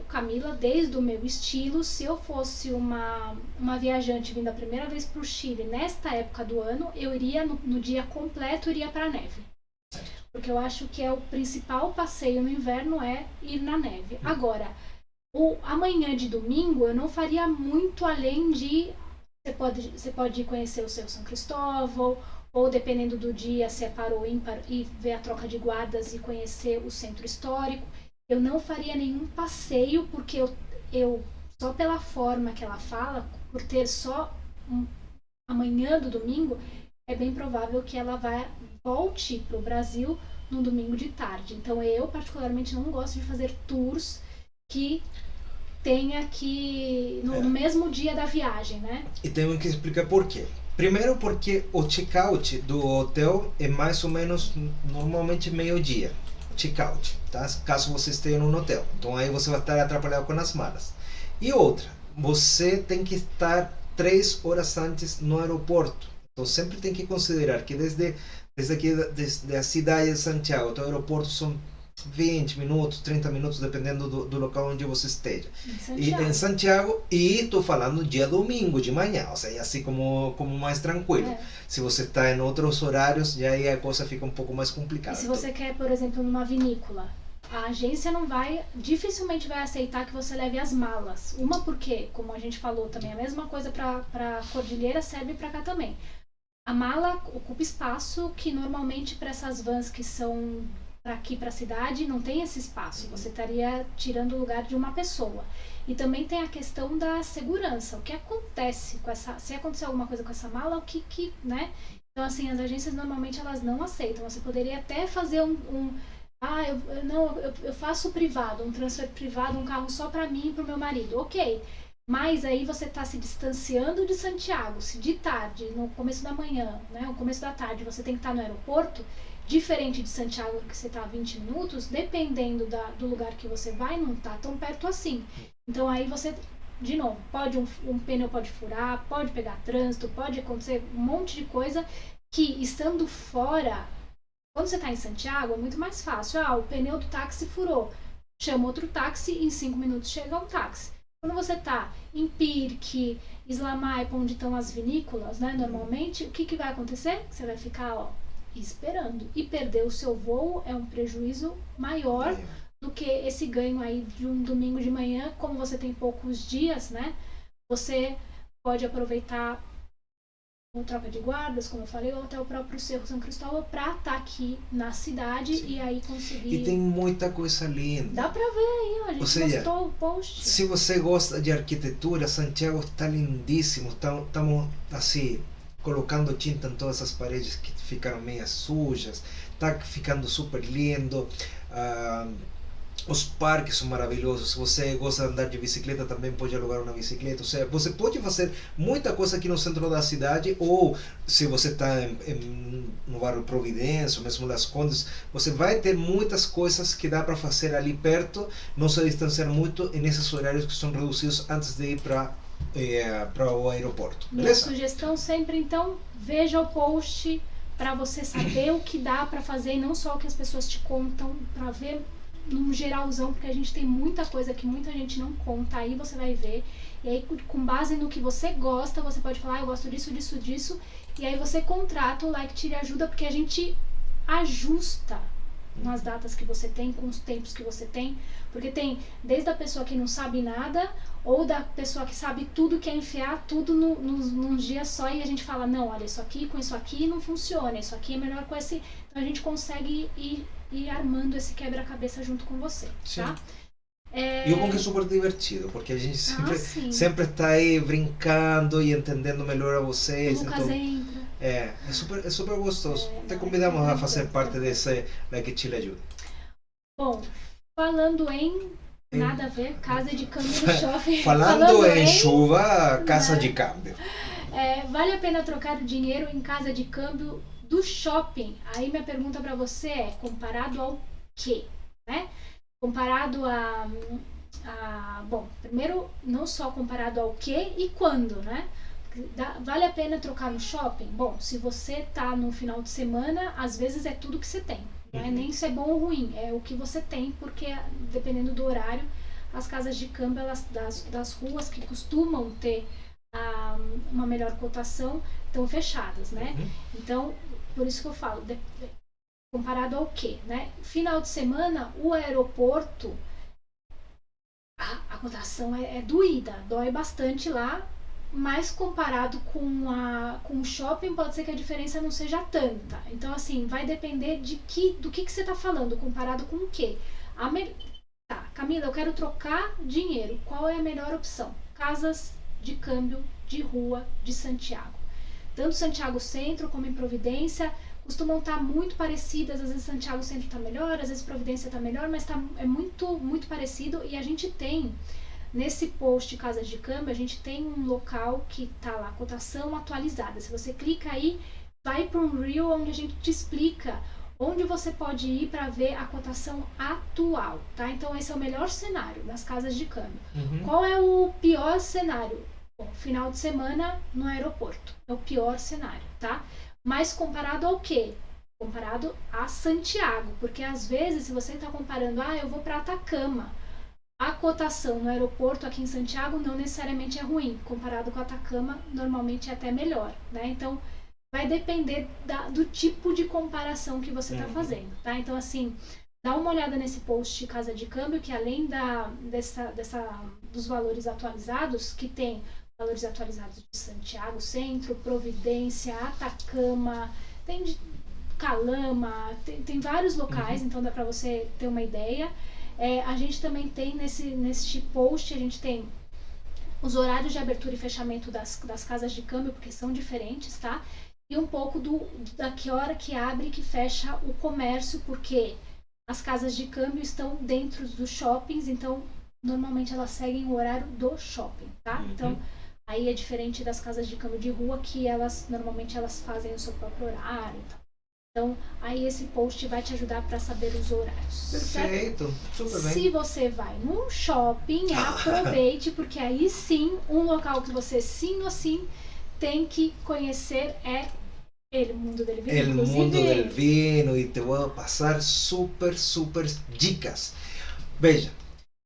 Camila, desde o meu estilo, se eu fosse uma viajante vindo a primeira vez para o Chile nesta época do ano, eu iria no dia completo, iria para a neve. Porque eu acho que o principal passeio no inverno é ir na neve. Agora, a manhã de domingo eu não faria muito além de... Você pode conhecer o seu São Cristóvão, ou dependendo do dia, se é par ou ímpar, e ver a troca de guardas e conhecer o centro histórico. Eu não faria nenhum passeio, porque eu só pela forma que ela fala, por ter só a manhã do domingo, é bem provável que ela volte para o Brasil no domingo de tarde. Então eu particularmente não gosto de fazer tours que tenha que no mesmo dia da viagem, né? E tenho que explicar por quê. Primeiro porque o check-out do hotel é mais ou menos normalmente meio-dia. Check-out, tá? Caso você esteja no hotel. Então aí você vai estar atrapalhado com as malas. E outra, você tem que estar 3 horas antes no aeroporto. Então sempre tem que considerar que desde a cidade de Santiago até o aeroporto são 20 minutos, 30 minutos, dependendo do local onde você esteja. Em Santiago, e estou falando dia domingo de manhã, ou seja, assim como mais tranquilo. Se você está em outros horários, já aí a coisa fica um pouco mais complicada. E se você quer, por exemplo, numa vinícola, a agência dificilmente vai aceitar que você leve as malas. Uma porque, como a gente falou também, a mesma coisa para a Cordilheira serve para cá também. A mala ocupa espaço que normalmente para essas vans que são para aqui para a cidade não tem esse espaço. Você estaria tirando o lugar de uma pessoa. E também tem a questão da segurança. O que acontece com se acontecer alguma coisa com essa mala, o que, né? Então assim, as agências normalmente elas não aceitam. Você poderia até fazer eu faço privado, um transfer privado, um carro só para mim e para o meu marido. OK. Mas aí você está se distanciando de Santiago. Se de tarde, no começo da manhã, né, no começo da tarde, você tem que estar no aeroporto, diferente de Santiago, que você está a 20 minutos, dependendo do lugar que você vai, não está tão perto assim. Então aí você, de novo, um pneu pode furar, pode pegar trânsito, pode acontecer um monte de coisa que, estando fora, quando você está em Santiago, é muito mais fácil. O pneu do táxi furou. Chama outro táxi e em 5 minutos chega um táxi. Quando você está em Pirque, Isla Maipa, onde estão as vinícolas, né, normalmente, o que vai acontecer? Você vai ficar esperando. E perder o seu voo é um prejuízo maior do que esse ganho aí de um domingo de manhã. Como você tem poucos dias, né, você pode aproveitar o troca de guardas, como eu falei, ou até o próprio Cerro São Cristóvão para estar aqui na cidade. Sim. E aí conseguir... E tem muita coisa linda. Dá para ver aí, a gente postou o post. Se você gosta de arquitetura, Santiago está lindíssimo. Estamos assim, colocando tinta em todas as paredes que ficaram meio sujas. Está ficando super lindo. Os parques são maravilhosos. Se você gosta de andar de bicicleta, também pode alugar uma bicicleta. Ou seja, você pode fazer muita coisa aqui no centro da cidade, ou se você está no bairro Providência, ou mesmo Las Condes, você vai ter muitas coisas que dá para fazer ali perto, não se distanciar muito nesses horários que são reduzidos antes de ir para o aeroporto. Beleza? Minha sugestão sempre, então, veja o post para você saber o que dá para fazer e não só o que as pessoas te contam, para ver num geralzão, porque a gente tem muita coisa que muita gente não conta, aí você vai ver, e aí com base no que você gosta, você pode falar, eu gosto disso, disso, disso, e aí você contrata o Like Chile Ajuda, porque a gente ajusta nas datas que você tem, com os tempos que você tem, porque tem desde a pessoa que não sabe nada, ou da pessoa que sabe tudo, quer enfiar tudo num dia só, e a gente fala, não, olha, isso aqui com isso aqui não funciona, isso aqui é melhor com esse, então a gente consegue ir armando esse quebra-cabeça junto com você, tá? E o bom que é super divertido, porque a gente Sim. sempre está aí brincando e entendendo melhor a O vocês. Lucas Então, entra. é super gostoso. Te Não, convidamos a fazer tranquilo, parte tranquilo. desse Like Chile Ajuda. Bom, falando em nada a ver, casa de câmbio no shopping. Falando em chuva, casa de câmbio. Vale a pena trocar o dinheiro em casa de câmbio do shopping? Aí minha pergunta para você é, comparado ao quê? Né? Comparado bom, primeiro, não só comparado ao que e quando, né? Vale a pena trocar no shopping? Bom, se você tá no final de semana, às vezes é tudo que você tem. Né? Nem se é bom ou ruim, é o que você tem, porque dependendo do horário, as casas de câmbio das ruas que costumam ter uma melhor cotação estão fechadas, né? Então, por isso que eu falo, comparado ao quê? Né? Final de semana, o aeroporto, a cotação é doída, dói bastante lá, mas comparado com o shopping, pode ser que a diferença não seja tanta. Então, assim, vai depender do que você está falando, comparado com o quê? Tá, Camila, eu quero trocar dinheiro. Qual é a melhor opção? Casas de câmbio de rua de Santiago. Tanto Santiago Centro como em Providência costumam estar muito parecidas. Às vezes Santiago Centro está melhor, às vezes Providência está melhor, mas é muito parecido. E a gente tem, nesse post Casas de Câmbio, a gente tem um local que está lá, cotação atualizada. Se você clica aí, vai para um reel onde a gente te explica onde você pode ir para ver a cotação atual, tá? Então esse é o melhor cenário nas casas de câmbio. Qual é o pior cenário? Bom, final de semana no aeroporto. É o pior cenário, tá? Mas comparado ao quê? Comparado a Santiago, porque às vezes se você está comparando, eu vou para Atacama, a cotação no aeroporto aqui em Santiago não necessariamente é ruim, comparado com Atacama, normalmente é até melhor, né? Então vai depender do tipo de comparação que você está fazendo, tá? Então, assim, dá uma olhada nesse post Casa de Câmbio, que além dos valores atualizados, que tem valores atualizados de Santiago Centro, Providência, Atacama, tem de Calama, tem vários locais, então dá para você ter uma ideia. A gente também tem nesse post, a gente tem os horários de abertura e fechamento das casas de câmbio, porque são diferentes, tá? E um pouco da que hora que abre e que fecha o comércio, porque as casas de câmbio estão dentro dos shoppings, então normalmente elas seguem o horário do shopping, tá? Então aí é diferente das casas de câmbio de rua, que normalmente elas fazem o seu próprio horário, tá? Então, aí esse post vai te ajudar para saber os horários. Perfeito, super bem. Se você vai num shopping, aproveite, porque aí sim, um local que você sim ou sim tem que conhecer é el mundo del vino. El mundo del vino, e te vou passar super dicas. Veja,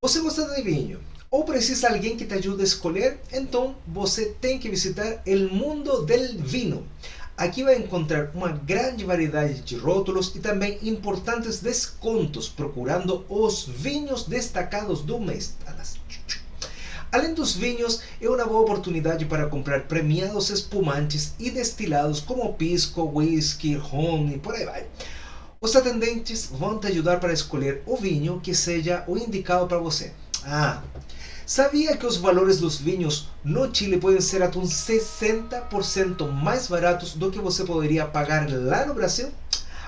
você gosta de vinho ou precisa de alguém que te ajude a escolher? Então você tem que visitar El Mundo del Vino. Aqui vai encontrar uma grande variedade de rótulos e também importantes descontos, procurando os vinhos destacados do mês. Além dos vinhos, é uma boa oportunidade para comprar premiados espumantes e destilados como pisco, whisky, rum e por aí vai. Os atendentes vão te ajudar para escolher o vinho que seja o indicado para você. Sabia que os valores dos vinhos no Chile podem ser até uns 60% mais baratos do que você poderia pagar lá no Brasil?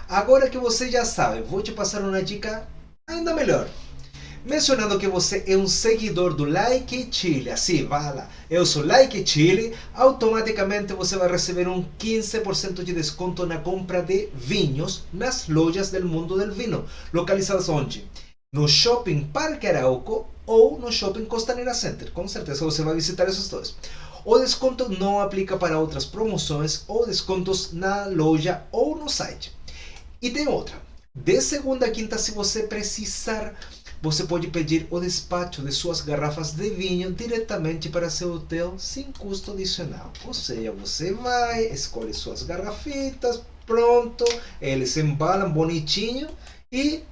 Agora que você já sabe, vou te passar uma dica ainda melhor. Mencionando que você é um seguidor do Like Chile, assim, vai lá, eu sou Like Chile, automaticamente você vai receber um 15% de desconto na compra de vinhos nas lojas del Mundo del Vino, localizadas onde? No Shopping Parque Arauco ou no Shopping Costanera Center. Com certeza você vai visitar esses dois. O desconto não aplica para outras promoções ou descontos na loja ou no site. E tem outra. De segunda a quinta, se você precisar, você pode pedir o despacho de suas garrafas de vinho diretamente para seu hotel sem custo adicional. Ou seja, você vai, escolhe suas garrafitas, pronto, eles embalam bonitinho e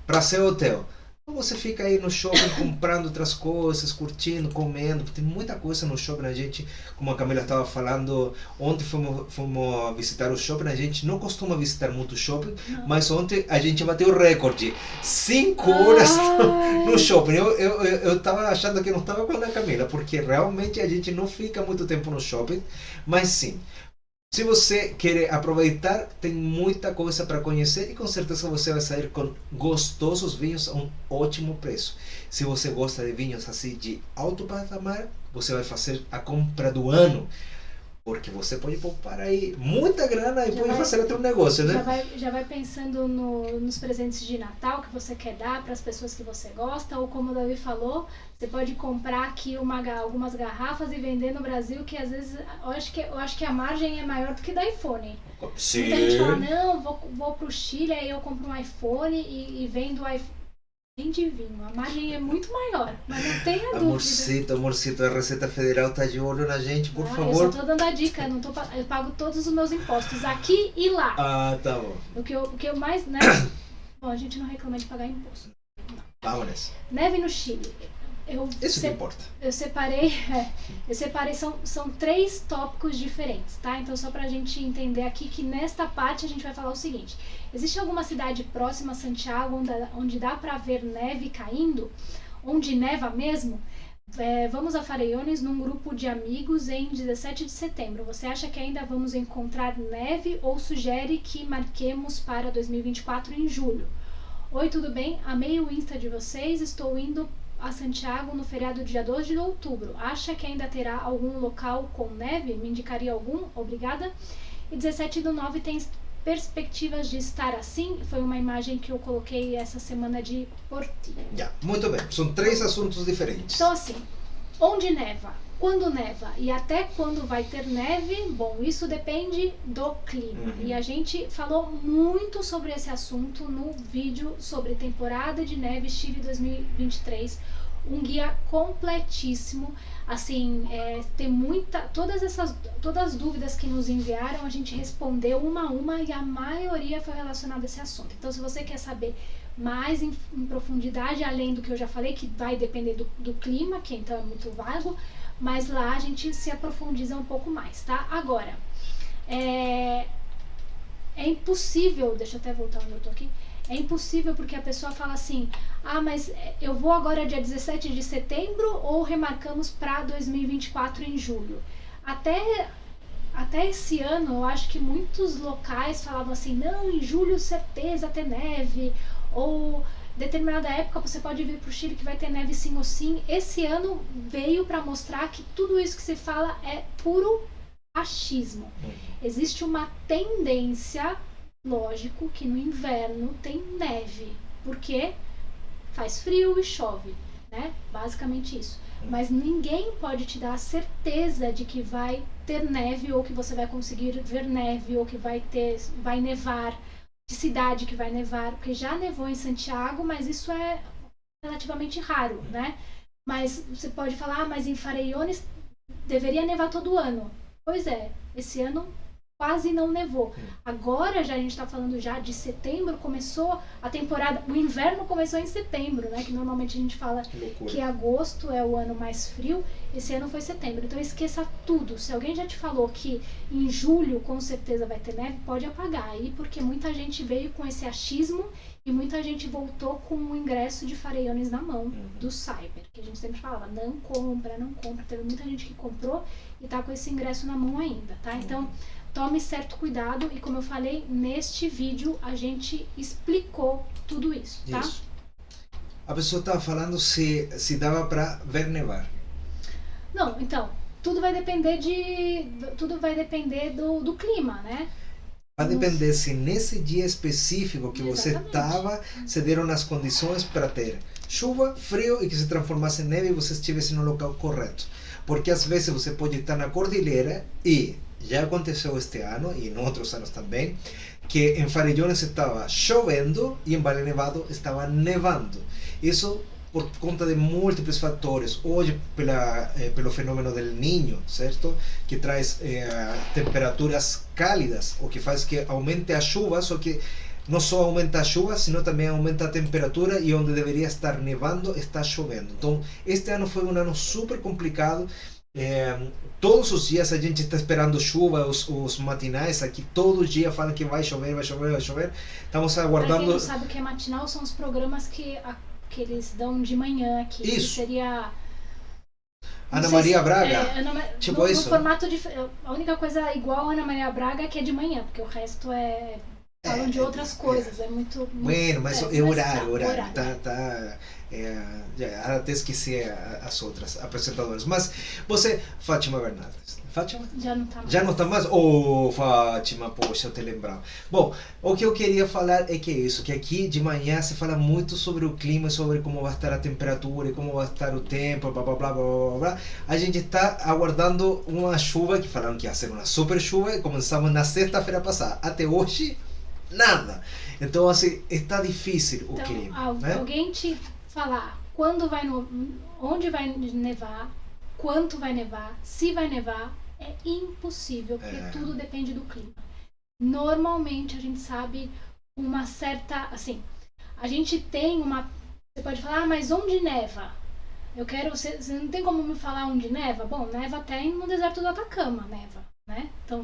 para seu hotel. Ou você fica aí no shopping comprando outras coisas, curtindo, comendo. Tem muita coisa no shopping. A gente, como a Camila estava falando, ontem fomos visitar o shopping. A gente não costuma visitar muito shopping, Não. mas ontem a gente bateu o recorde. 5 horas no shopping. Eu estava achando que não estava com a Camila, porque realmente a gente não fica muito tempo no shopping. Mas sim, se você quer aproveitar, tem muita coisa para conhecer e com certeza você vai sair com gostosos vinhos a um ótimo preço. Se você gosta de vinhos assim de alto patamar, você vai fazer a compra do ano, porque você pode poupar aí muita grana e pode fazer até um negócio, né? Já vai pensando nos presentes de Natal que você quer dar para as pessoas que você gosta, ou como o Davi falou, você pode comprar aqui algumas garrafas e vender no Brasil, que às vezes eu acho que a margem é maior do que da iPhone. Sim. Muita gente fala, não, vou pro Chile, aí eu compro um iPhone e vendo o iPhone. De vinho, a margem é muito maior, mas não tenha dúvida. Amorcito, a Receita Federal tá de olho na gente, por favor. Eu só tô dando a dica, eu pago todos os meus impostos aqui e lá. Ah, tá bom. O que eu mais, né? Bom, a gente não reclama de pagar imposto. Vamos nessa. Neve no Chile. Isso que importa. Eu separei, são 3 tópicos diferentes, tá? Então só pra gente entender aqui que nesta parte a gente vai falar o seguinte: existe alguma cidade próxima a Santiago onde dá pra ver neve caindo? Onde neva mesmo? Vamos a Farellones num grupo de amigos em 17 de setembro. Você acha que ainda vamos encontrar neve ou sugere que marquemos para 2024 em julho? Oi, tudo bem? Amei o Insta de vocês, estou indo a Santiago no feriado dia 2 de outubro. Acha que ainda terá algum local com neve? Me indicaria algum? Obrigada. E 17/9 tem perspectivas de estar assim? Foi uma imagem que eu coloquei essa semana de Portillo. Muito bem. São 3 assuntos diferentes. Então assim, onde neva? Quando neva? E até quando vai ter neve? Bom, isso depende do clima. E a gente falou muito sobre esse assunto no vídeo sobre temporada de neve Chile 2023. Um guia completíssimo, assim, tem todas as dúvidas que nos enviaram, a gente respondeu uma a uma e a maioria foi relacionada a esse assunto. Então, se você quer saber mais em profundidade, além do que eu já falei, que vai depender do clima, que então é muito vago, mas lá a gente se aprofundiza um pouco mais, tá? Agora, é impossível, deixa eu até voltar onde eu tô aqui, é impossível porque a pessoa fala assim, mas eu vou agora dia 17 de setembro ou remarcamos para 2024 em julho? Até esse ano, eu acho que muitos locais falavam assim, não, em julho certeza ter neve, ou determinada época você pode vir para o Chile que vai ter neve sim ou sim. Esse ano veio para mostrar que tudo isso que se fala é puro achismo. Existe uma tendência, lógico, que no inverno tem neve, porque faz frio e chove, né? Basicamente isso. Mas ninguém pode te dar a certeza de que vai ter neve ou que você vai conseguir ver neve ou que vai nevar, de cidade que vai nevar, porque já nevou em Santiago, mas isso é relativamente raro, né? Mas você pode falar, mas em Farellones deveria nevar todo ano. Pois é, esse ano quase não nevou. Agora já a gente está falando já de setembro, começou a temporada, o inverno começou em setembro, né? Que normalmente a gente fala que agosto é o ano mais frio, esse ano foi setembro. Então esqueça tudo. Se alguém já te falou que em julho com certeza vai ter neve, pode apagar aí, porque muita gente veio com esse achismo e muita gente voltou com o ingresso de Farellones na mão do Cyber, que a gente sempre falava, não compra. Teve muita gente que comprou e tá com esse ingresso na mão ainda, tá? Então tome certo cuidado e, como eu falei, neste vídeo a gente explicou tudo isso, tá? Isso. A pessoa estava falando se dava para ver nevar. Não, então, tudo vai depender do clima, né? Vai depender se nesse dia específico que você estava, se deram as condições para ter chuva, frio e que se transformasse em neve e você estivesse no local correto. Porque às vezes você pode estar na cordilheira e já aconteceu este ano e em outros anos também, que em Farellones estava chovendo e em Valle Nevado estava nevando. Isso por conta de múltiplos fatores. Hoje, pelo fenômeno del Niño, certo? Que traz temperaturas cálidas, o que faz que aumente a chuva, só que não só aumenta a chuva, sino também aumenta a temperatura e onde deveria estar nevando, está chovendo. Então, este ano foi um ano super complicado. Todos os dias a gente está esperando chuva, os matinais aqui, todos os dias falam que vai chover, vai chover, vai chover. Estamos aguardando. Pra quem não sabe o que é matinal, são os programas que eles dão de manhã aqui. Isso. Que seria... Ana Maria Braga. Tipo isso. No formato de... A única coisa igual a Ana Maria Braga é que é de manhã, porque o resto falam de outras coisas. É muito... Bueno, mas é horário. Até esqueci as outras apresentadoras. Mas você, Fátima Bernardes. Fátima? Já não tá mais. Já não tá mais? Oh, Fátima, poxa, eu te lembrava. Bom, o que eu queria falar é que é isso, que aqui de manhã se fala muito sobre o clima, sobre como vai estar a temperatura e como vai estar o tempo, blá blá blá blá blá blá. A gente está aguardando uma chuva, que falaram que ia ser uma super chuva, e começamos na sexta-feira passada. Até hoje, nada. Então, assim, está difícil o clima. Né? Alguém te falar onde vai nevar, quanto vai nevar, se vai nevar, é impossível, porque tudo depende do clima. Normalmente a gente sabe uma certa, assim, a gente tem uma, você pode falar, mas onde neva? Você não tem como me falar onde neva? Bom, neva até no deserto do Atacama, neva, né? Então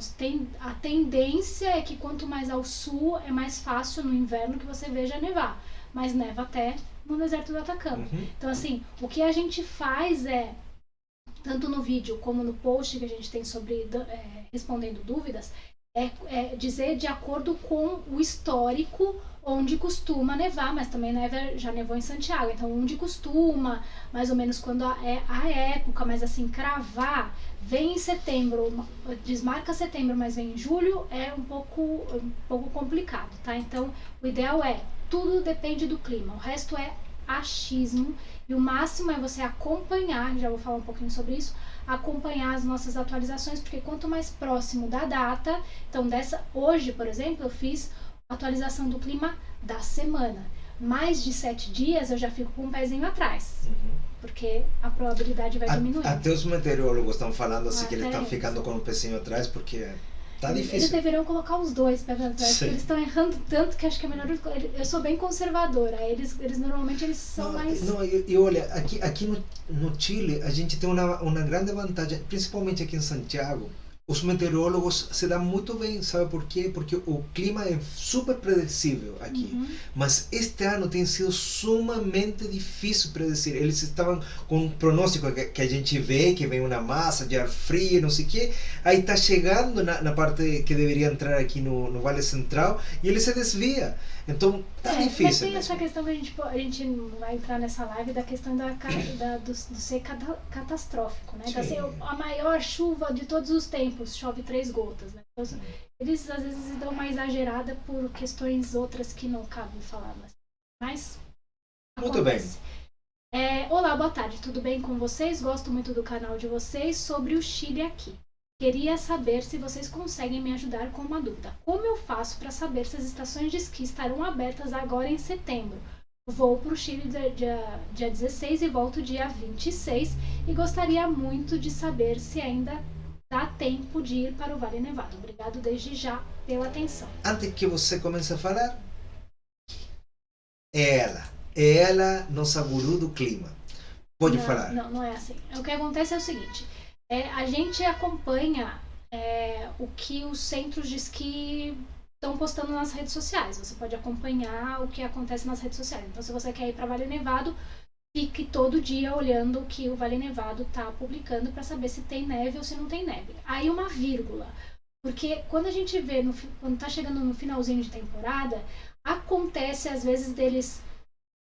a tendência é que quanto mais ao sul é mais fácil no inverno que você veja nevar, mas neva até no deserto do Atacama. Então assim, o que a gente faz tanto no vídeo como no post que a gente tem sobre respondendo dúvidas, é dizer de acordo com o histórico onde costuma nevar, mas também já nevou em Santiago, então onde costuma, mais ou menos quando é a época, mas assim, cravar, vem em setembro, desmarca setembro, mas vem em julho, é um pouco complicado, tá? Então, o ideal tudo depende do clima, o resto é achismo, e o máximo é você acompanhar, já vou falar um pouquinho sobre isso, acompanhar as nossas atualizações, porque quanto mais próximo da data, então hoje, por exemplo, eu fiz atualização do clima da semana. Mais de 7 dias eu já fico com um pezinho atrás, porque a probabilidade vai diminuir. Até os meteorólogos estão falando assim que eles estão ficando com um pezinho atrás, porque tá difícil. Eles deveriam colocar os dois pés atrás, porque eles estão errando tanto que acho que é melhor. Eu sou bem conservadora, eles normalmente são mais. Não, e olha, aqui no Chile a gente tem uma grande vantagem, principalmente aqui em Santiago. Os meteorólogos se dão muito bem, sabe por quê? Porque o clima é super predicível aqui. Mas este ano tem sido sumamente difícil predecir. Eles estavam com um pronóstico que a gente vê, que vem uma massa de ar frio, não sei o quê. Aí está chegando na parte que deveria entrar aqui no Vale Central e ele se desvia. Então tá difícil. Mas tem essa questão que a gente não vai entrar nessa live da questão do ser catastrófico, né? Então, assim, a maior chuva de todos os tempos, chove 3 gotas, né? Então, eles às vezes dão uma exagerada por questões outras que não cabem falar, mas muito bem. Olá, boa tarde, tudo bem com vocês? Gosto muito do canal de vocês. Sobre o Chile aqui. Queria saber se vocês conseguem me ajudar com uma dúvida. Como eu faço para saber se as estações de esqui estarão abertas agora em setembro? Vou para o Chile dia 16 e volto dia 26 e gostaria muito de saber se ainda dá tempo de ir para o Vale Nevado. Obrigado desde já pela atenção. Antes que você comece a falar, ela, nossa guru do clima. Pode falar. Não é assim. O que acontece é o seguinte... a gente acompanha o que os centros de esqui estão postando nas redes sociais. Você pode acompanhar o que acontece nas redes sociais. Então, se você quer ir para Vale Nevado, fique todo dia olhando o que o Vale Nevado está publicando para saber se tem neve ou se não tem neve. Aí uma vírgula, porque quando a gente vê, quando está chegando no finalzinho de temporada, acontece às vezes deles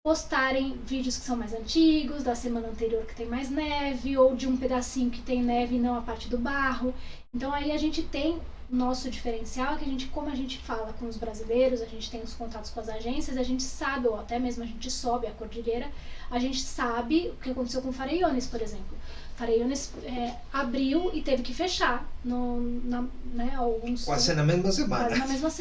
postarem vídeos que são mais antigos, da semana anterior que tem mais neve, ou de um pedacinho que tem neve e não a parte do barro. Então aí a gente tem nosso diferencial, que como a gente fala com os brasileiros, a gente tem os contatos com as agências, a gente sabe, ou até mesmo a gente sobe a cordilheira, a gente sabe o que aconteceu com Farellones, por exemplo. Farellones abriu e teve que fechar quase na mesma semana.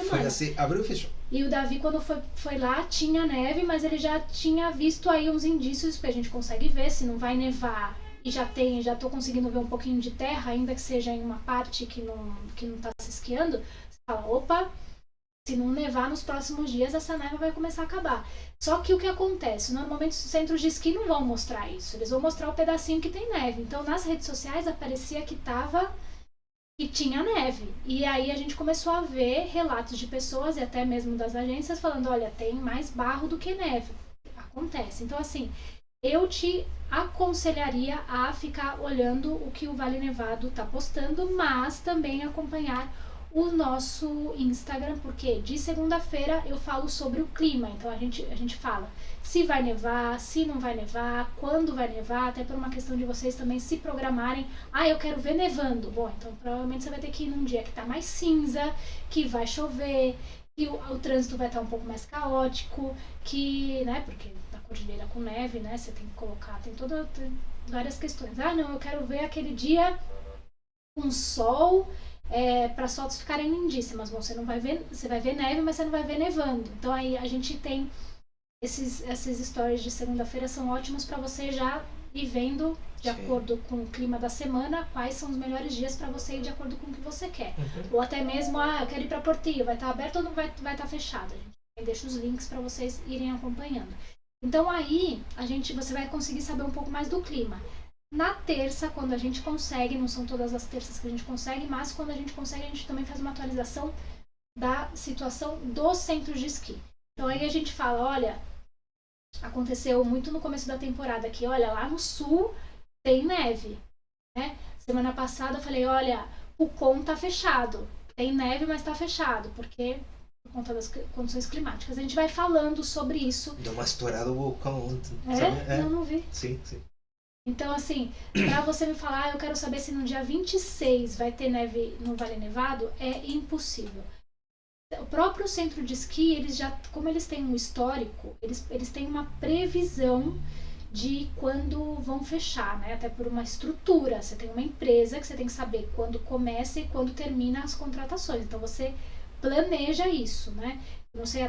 Foi assim, abriu e fechou. E o Davi, quando foi lá, tinha neve, mas ele já tinha visto aí uns indícios que a gente consegue ver, se não vai nevar. E já tô conseguindo ver um pouquinho de terra, ainda que seja em uma parte que não tá se esquiando. Você fala, opa, Se não nevar nos próximos dias, essa neve vai começar a acabar. Só que o que acontece? Normalmente os centros de esqui não vão mostrar isso. Eles vão mostrar o pedacinho que tem neve. Então, nas redes sociais aparecia que tinha neve. E aí a gente começou a ver relatos de pessoas e até mesmo das agências falando, olha, tem mais barro do que neve. Acontece. Então, assim, eu te aconselharia a ficar olhando o que o Vale Nevado está postando, mas também acompanhar o nosso Instagram, porque de segunda-feira eu falo sobre o clima. Então a gente fala se vai nevar, se não vai nevar, quando vai nevar, até por uma questão de vocês também se programarem. Ah, eu quero ver nevando. Bom, então provavelmente você vai ter que ir num dia que tá mais cinza, que vai chover, que o trânsito vai estar um pouco mais caótico, que, né, porque na cordilheira com neve, né, você tem que colocar, tem várias questões. Ah, não, eu quero ver aquele dia com sol, para as fotos ficarem lindíssimas. Bom, você vai ver neve, mas você não vai ver nevando. Então aí a gente tem esses stories de segunda-feira, são ótimos para você já ir vendo de acordo com o clima da semana quais são os melhores dias para você ir de acordo com o que você quer. Ou até mesmo, eu quero ir para Portillo, vai estar aberto ou não vai estar fechado. A gente deixa os links para vocês irem acompanhando. Então aí você vai conseguir saber um pouco mais do clima. Na terça, quando a gente consegue, não são todas as terças que a gente consegue, mas quando a gente consegue, a gente também faz uma atualização da situação dos centros de esqui. Então aí a gente fala, olha, aconteceu muito no começo da temporada aqui, olha, lá no sul tem neve, né? Semana passada eu falei, olha, o Con tá fechado, tem neve, mas tá fechado, porque por conta das condições climáticas. A gente vai falando sobre isso. Deu uma estourada o vulcão ontem. Não vi. Sim. Então, assim, pra você me falar, eu quero saber se no dia 26 vai ter neve no Vale Nevado, é impossível. O próprio centro de esqui, eles já, como eles têm um histórico, eles têm uma previsão de quando vão fechar, né? Até por uma estrutura. Você tem uma empresa que você tem que saber quando começa e quando termina as contratações. Então, você planeja isso, né? Eu não sei,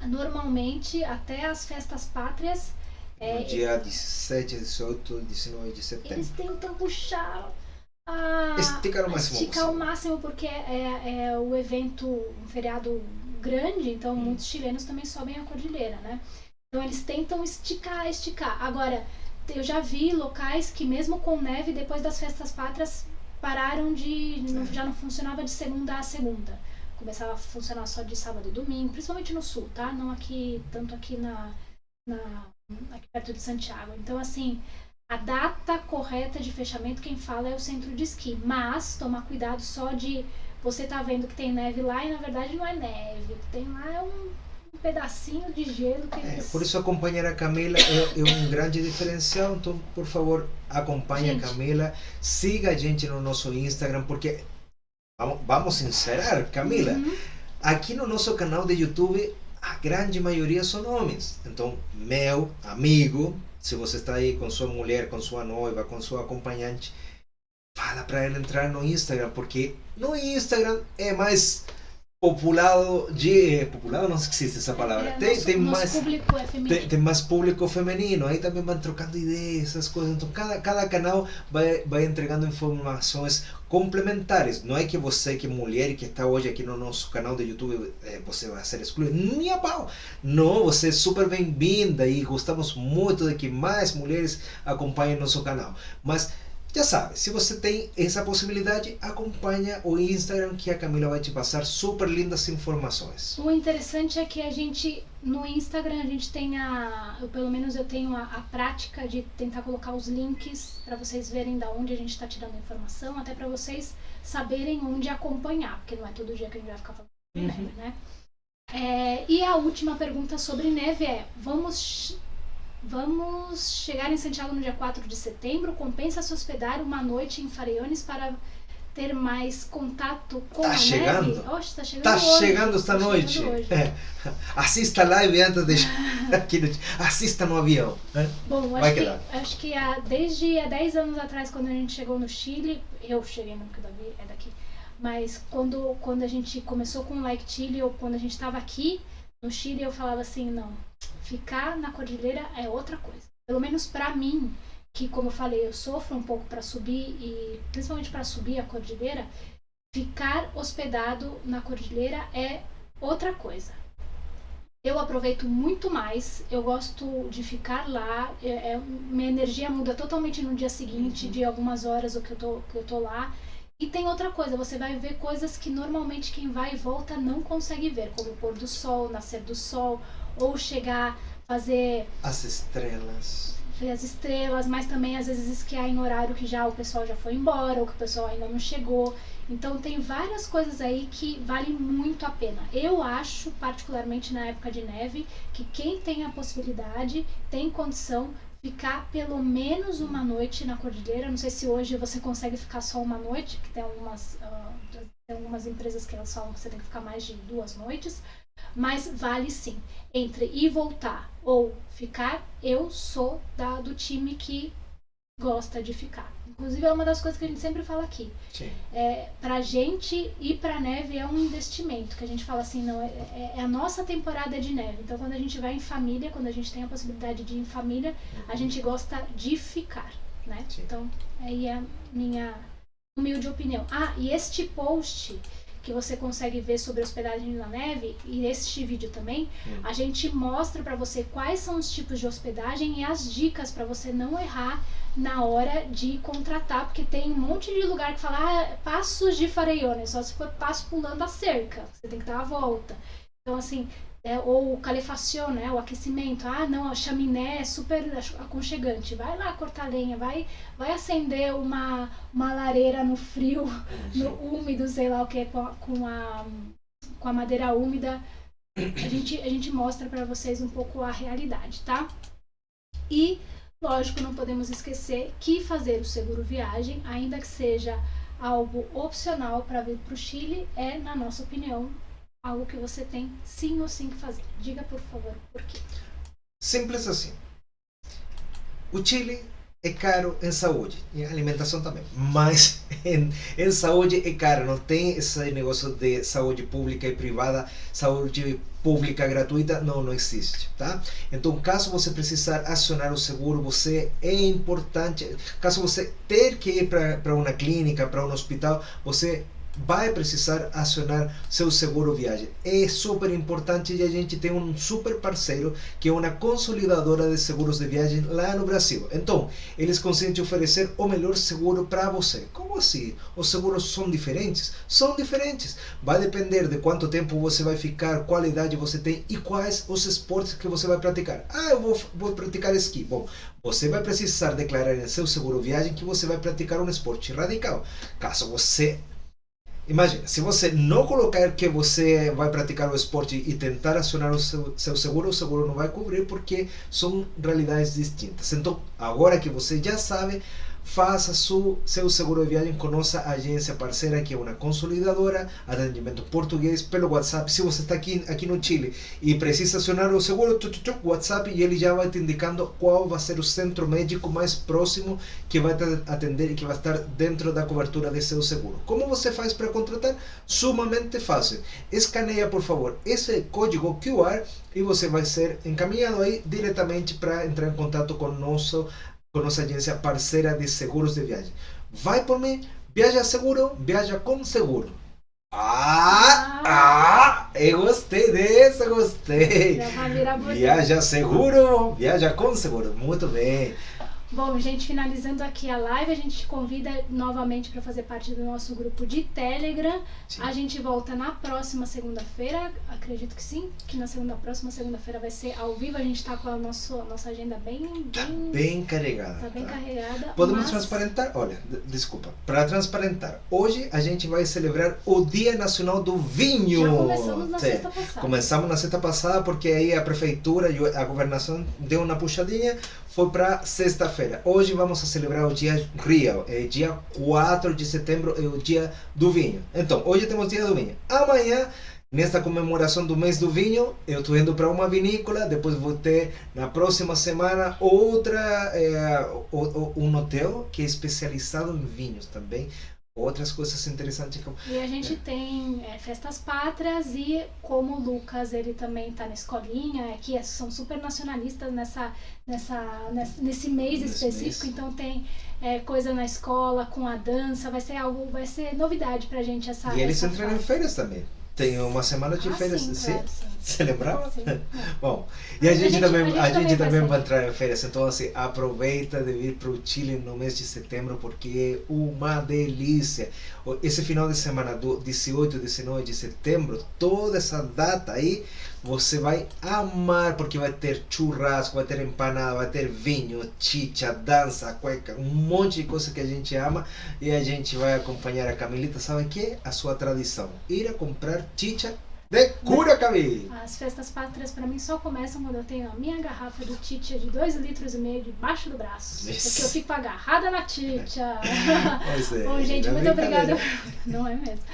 normalmente, até as festas pátrias, no dia 17, 18, 19 de setembro. Eles tentam puxar esticar ao máximo porque é o evento, um feriado grande, então muitos chilenos também sobem a cordilheira, né? Então eles tentam esticar. Agora, eu já vi locais que mesmo com neve, depois das festas pátrias, pararam já não funcionava de segunda a segunda. Começava a funcionar só de sábado e domingo, principalmente no sul, tá? Não aqui, tanto aqui aqui perto de Santiago. Então, assim, a data correta de fechamento, quem fala é o centro de esqui. Mas, tomar cuidado só de você tá vendo que tem neve lá e, na verdade, não é neve. O que tem lá é um pedacinho de gelo que eles... Por isso, acompanhar a Camila é um grande diferencial. Então, por favor, acompanhe a Camila. Siga a gente no nosso Instagram, porque vamos sincerar, Camila. Aqui no nosso canal de YouTube, a grande maioria são homens. Então, meu amigo, se você está aí com sua mulher, com sua noiva, com sua acompanhante, fala para ela entrar no Instagram, porque no Instagram é mais populado não existe essa palavra. Tem mais público é feminino. Tem mais público feminino, aí também vão trocando ideias, essas coisas. Então cada canal vai entregando informações complementares. Não é que você, que mulher que está hoje aqui no nosso canal do YouTube, você vai ser excluída. Nem a pau! Não, você é super bem-vinda e gostamos muito de que mais mulheres acompanhem nosso canal. Mas já sabe, se você tem essa possibilidade, acompanha o Instagram que a Camila vai te passar super lindas informações. O interessante é que no Instagram, a gente tem pelo menos eu tenho a prática de tentar colocar os links para vocês verem da onde a gente está tirando a informação, até para vocês saberem onde acompanhar, porque não é todo dia que a gente vai ficar falando de neve, né? E a última pergunta sobre neve é, vamos chegar em Santiago no dia 4 de setembro. Compensa se hospedar uma noite em Farellones para ter mais contato com a neve? Oxe, tá chegando hoje. Chegando esta noite. Assista a live antes de aqui, assista no avião. Bom, acho que desde há 10 anos atrás, quando a gente chegou no Chile, eu cheguei, não, porque o Davi é daqui, mas quando a gente começou com o Like Chile, ou quando a gente estava aqui no Chile, eu falava assim, não, ficar na cordilheira é outra coisa. Pelo menos pra mim, que como eu falei, eu sofro um pouco para subir, e principalmente para subir a cordilheira, Ficar hospedado na cordilheira é outra coisa. Eu aproveito muito mais, eu gosto de ficar lá, minha energia muda totalmente no dia seguinte, de algumas horas que eu tô lá. E tem outra coisa, você vai ver coisas que normalmente quem vai e volta não consegue ver, como o pôr do sol, nascer do sol, ou chegar, fazer As estrelas. ver as estrelas, mas também às vezes esquiar em horário que já o pessoal já foi embora, ou que o pessoal ainda não chegou. Então tem várias coisas aí que valem muito a pena. Eu acho, particularmente na época de neve, que quem tem a possibilidade, tem condição, ficar pelo menos uma noite na cordilheira. Não sei se hoje você consegue ficar só uma noite, que tem algumas empresas que elas falam que você tem que ficar mais de 2 noites, mas vale sim. Entre ir e voltar ou ficar, eu sou do time que gosta de ficar. Inclusive é uma das coisas que a gente sempre fala aqui. Sim. Pra gente ir pra neve é um investimento, que a gente fala assim, não, é a nossa temporada de neve. Então quando a gente vai em família, quando a gente tem a possibilidade de ir em família, a gente gosta de ficar, né? Sim. Então aí é a minha humilde opinião. E este post que você consegue ver sobre hospedagem na neve, e este vídeo também, a gente mostra para você quais são os tipos de hospedagem e as dicas para você não errar na hora de contratar, porque tem um monte de lugar que fala passos de Farellones, só se for passo pulando a cerca, você tem que dar a volta. Então assim, ou calefação, né, o aquecimento, não, a chaminé é super aconchegante, vai lá cortar lenha, vai acender uma lareira no frio, no úmido, sei lá o que, com a madeira úmida. A gente mostra para vocês um pouco a realidade, tá? E, lógico, não podemos esquecer que fazer o seguro viagem, ainda que seja algo opcional para vir para o Chile, é, na nossa opinião, algo que você tem sim ou sim que fazer. Diga, por favor, por quê? Simples assim. O Chile é caro em saúde, em alimentação também, mas em saúde é caro, não tem esse negócio de saúde pública e privada, saúde pública gratuita, não existe, tá? Então, caso você precisar acionar o seguro, é importante, caso você ter que ir para uma clínica, para um hospital, você vai precisar acionar seu seguro viagem. É super importante e a gente tem um super parceiro que é uma consolidadora de seguros de viagem lá no Brasil. Então, eles conseguem te oferecer o melhor seguro para você. Como assim? Os seguros são diferentes? São diferentes. Vai depender de quanto tempo você vai ficar, qual idade você tem e quais os esportes que você vai praticar. Eu vou praticar esqui. Bom, você vai precisar declarar em seu seguro viagem que você vai praticar um esporte radical. Caso você Imagina, se você não colocar que você vai praticar o esporte e tentar acionar o seu seguro, o seguro não vai cobrir porque são realidades distintas. Então, agora que você já sabe, faça seu seguro de viagem com nossa agência parceira, que é uma consolidadora, atendimento português pelo WhatsApp. Se você está aqui no Chile e precisa acionar o seguro, WhatsApp, e ele já vai te indicando qual vai ser o centro médico mais próximo que vai te atender e que vai estar dentro da cobertura de seu seguro. Como você faz para contratar? Sumamente fácil. Escaneia, por favor, esse código QR e você vai ser encaminhado aí diretamente para entrar em contato com nossa agência parceira de seguros de viagem. Vai por mim, viaja seguro, viaja com seguro. Eu gostei dessa, gostei. Viaja seguro, viaja com seguro. Muito bem. Bom, gente, finalizando aqui a live, a gente te convida novamente para fazer parte do nosso grupo de Telegram. Sim. A gente volta na próxima segunda-feira, acredito que sim, que na próxima segunda-feira vai ser ao vivo. A gente está com a nossa agenda bem carregada. Tá bem carregada. Podemos transparentar? Olha, desculpa, para transparentar, hoje a gente vai celebrar o Dia Nacional do Vinho. Já começamos na sexta passada. Começamos na sexta passada porque aí a prefeitura e a governação deu uma puxadinha, foi para sexta-feira. Hoje vamos a celebrar o dia real, dia 4 de setembro, é o dia do vinho. Então, hoje temos o dia do vinho. Amanhã, nesta comemoração do mês do vinho, eu estou indo para uma vinícola, depois vou ter, na próxima semana, um hotel que é especializado em vinhos também. outras coisas interessantes. E a gente tem festas pátrias e como o Lucas ele também tá na escolinha, que são super nacionalistas nesse mês específico, então tem coisa na escola com a dança, vai ser novidade pra gente essa. E eles essa entram em fase. feiras também. Tem uma semana de feiras. Sim, claro, sim. Você lembrava? Sim. Bom, e a gente também vai vai entrar em férias, então assim, aproveita de vir para o Chile no mês de setembro, porque é uma delícia. Esse final de semana do 18 e 19 de setembro, toda essa data aí, você vai amar, porque vai ter churrasco, vai ter empanada, vai ter vinho, chicha, dança, cueca, um monte de coisa que a gente ama, e a gente vai acompanhar a Camilita, sabe o que? A sua tradição, ir a comprar chicha de Curacaví. As festas pátrias para mim só começam quando eu tenho a minha garrafa do Chicha de 2,5 litros debaixo do braço. Isso. Porque eu fico agarrada na Chicha. Pois é. Bom, gente, não é muito obrigada. brincadeira. Não é mesmo.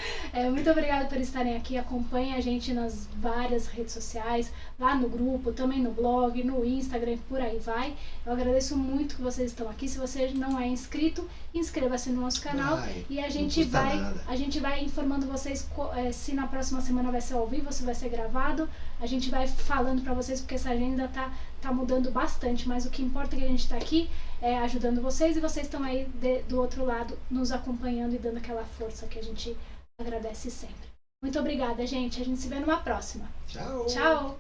Muito obrigada por estarem aqui. Acompanhem a gente nas várias redes sociais, lá no grupo, também no blog, no Instagram, por aí vai. Eu agradeço muito que vocês estão aqui. Se você não é inscrito, inscreva-se no nosso canal. E a gente vai informando vocês se na próxima semana vai ser ao vivo, se vai ser gravado. A gente vai falando pra vocês, porque essa agenda tá mudando bastante, mas o que importa é que a gente tá aqui ajudando vocês, e vocês estão aí do outro lado nos acompanhando e dando aquela força que a gente agradece sempre. Muito obrigada, gente. A gente se vê numa próxima. Tchau. Tchau.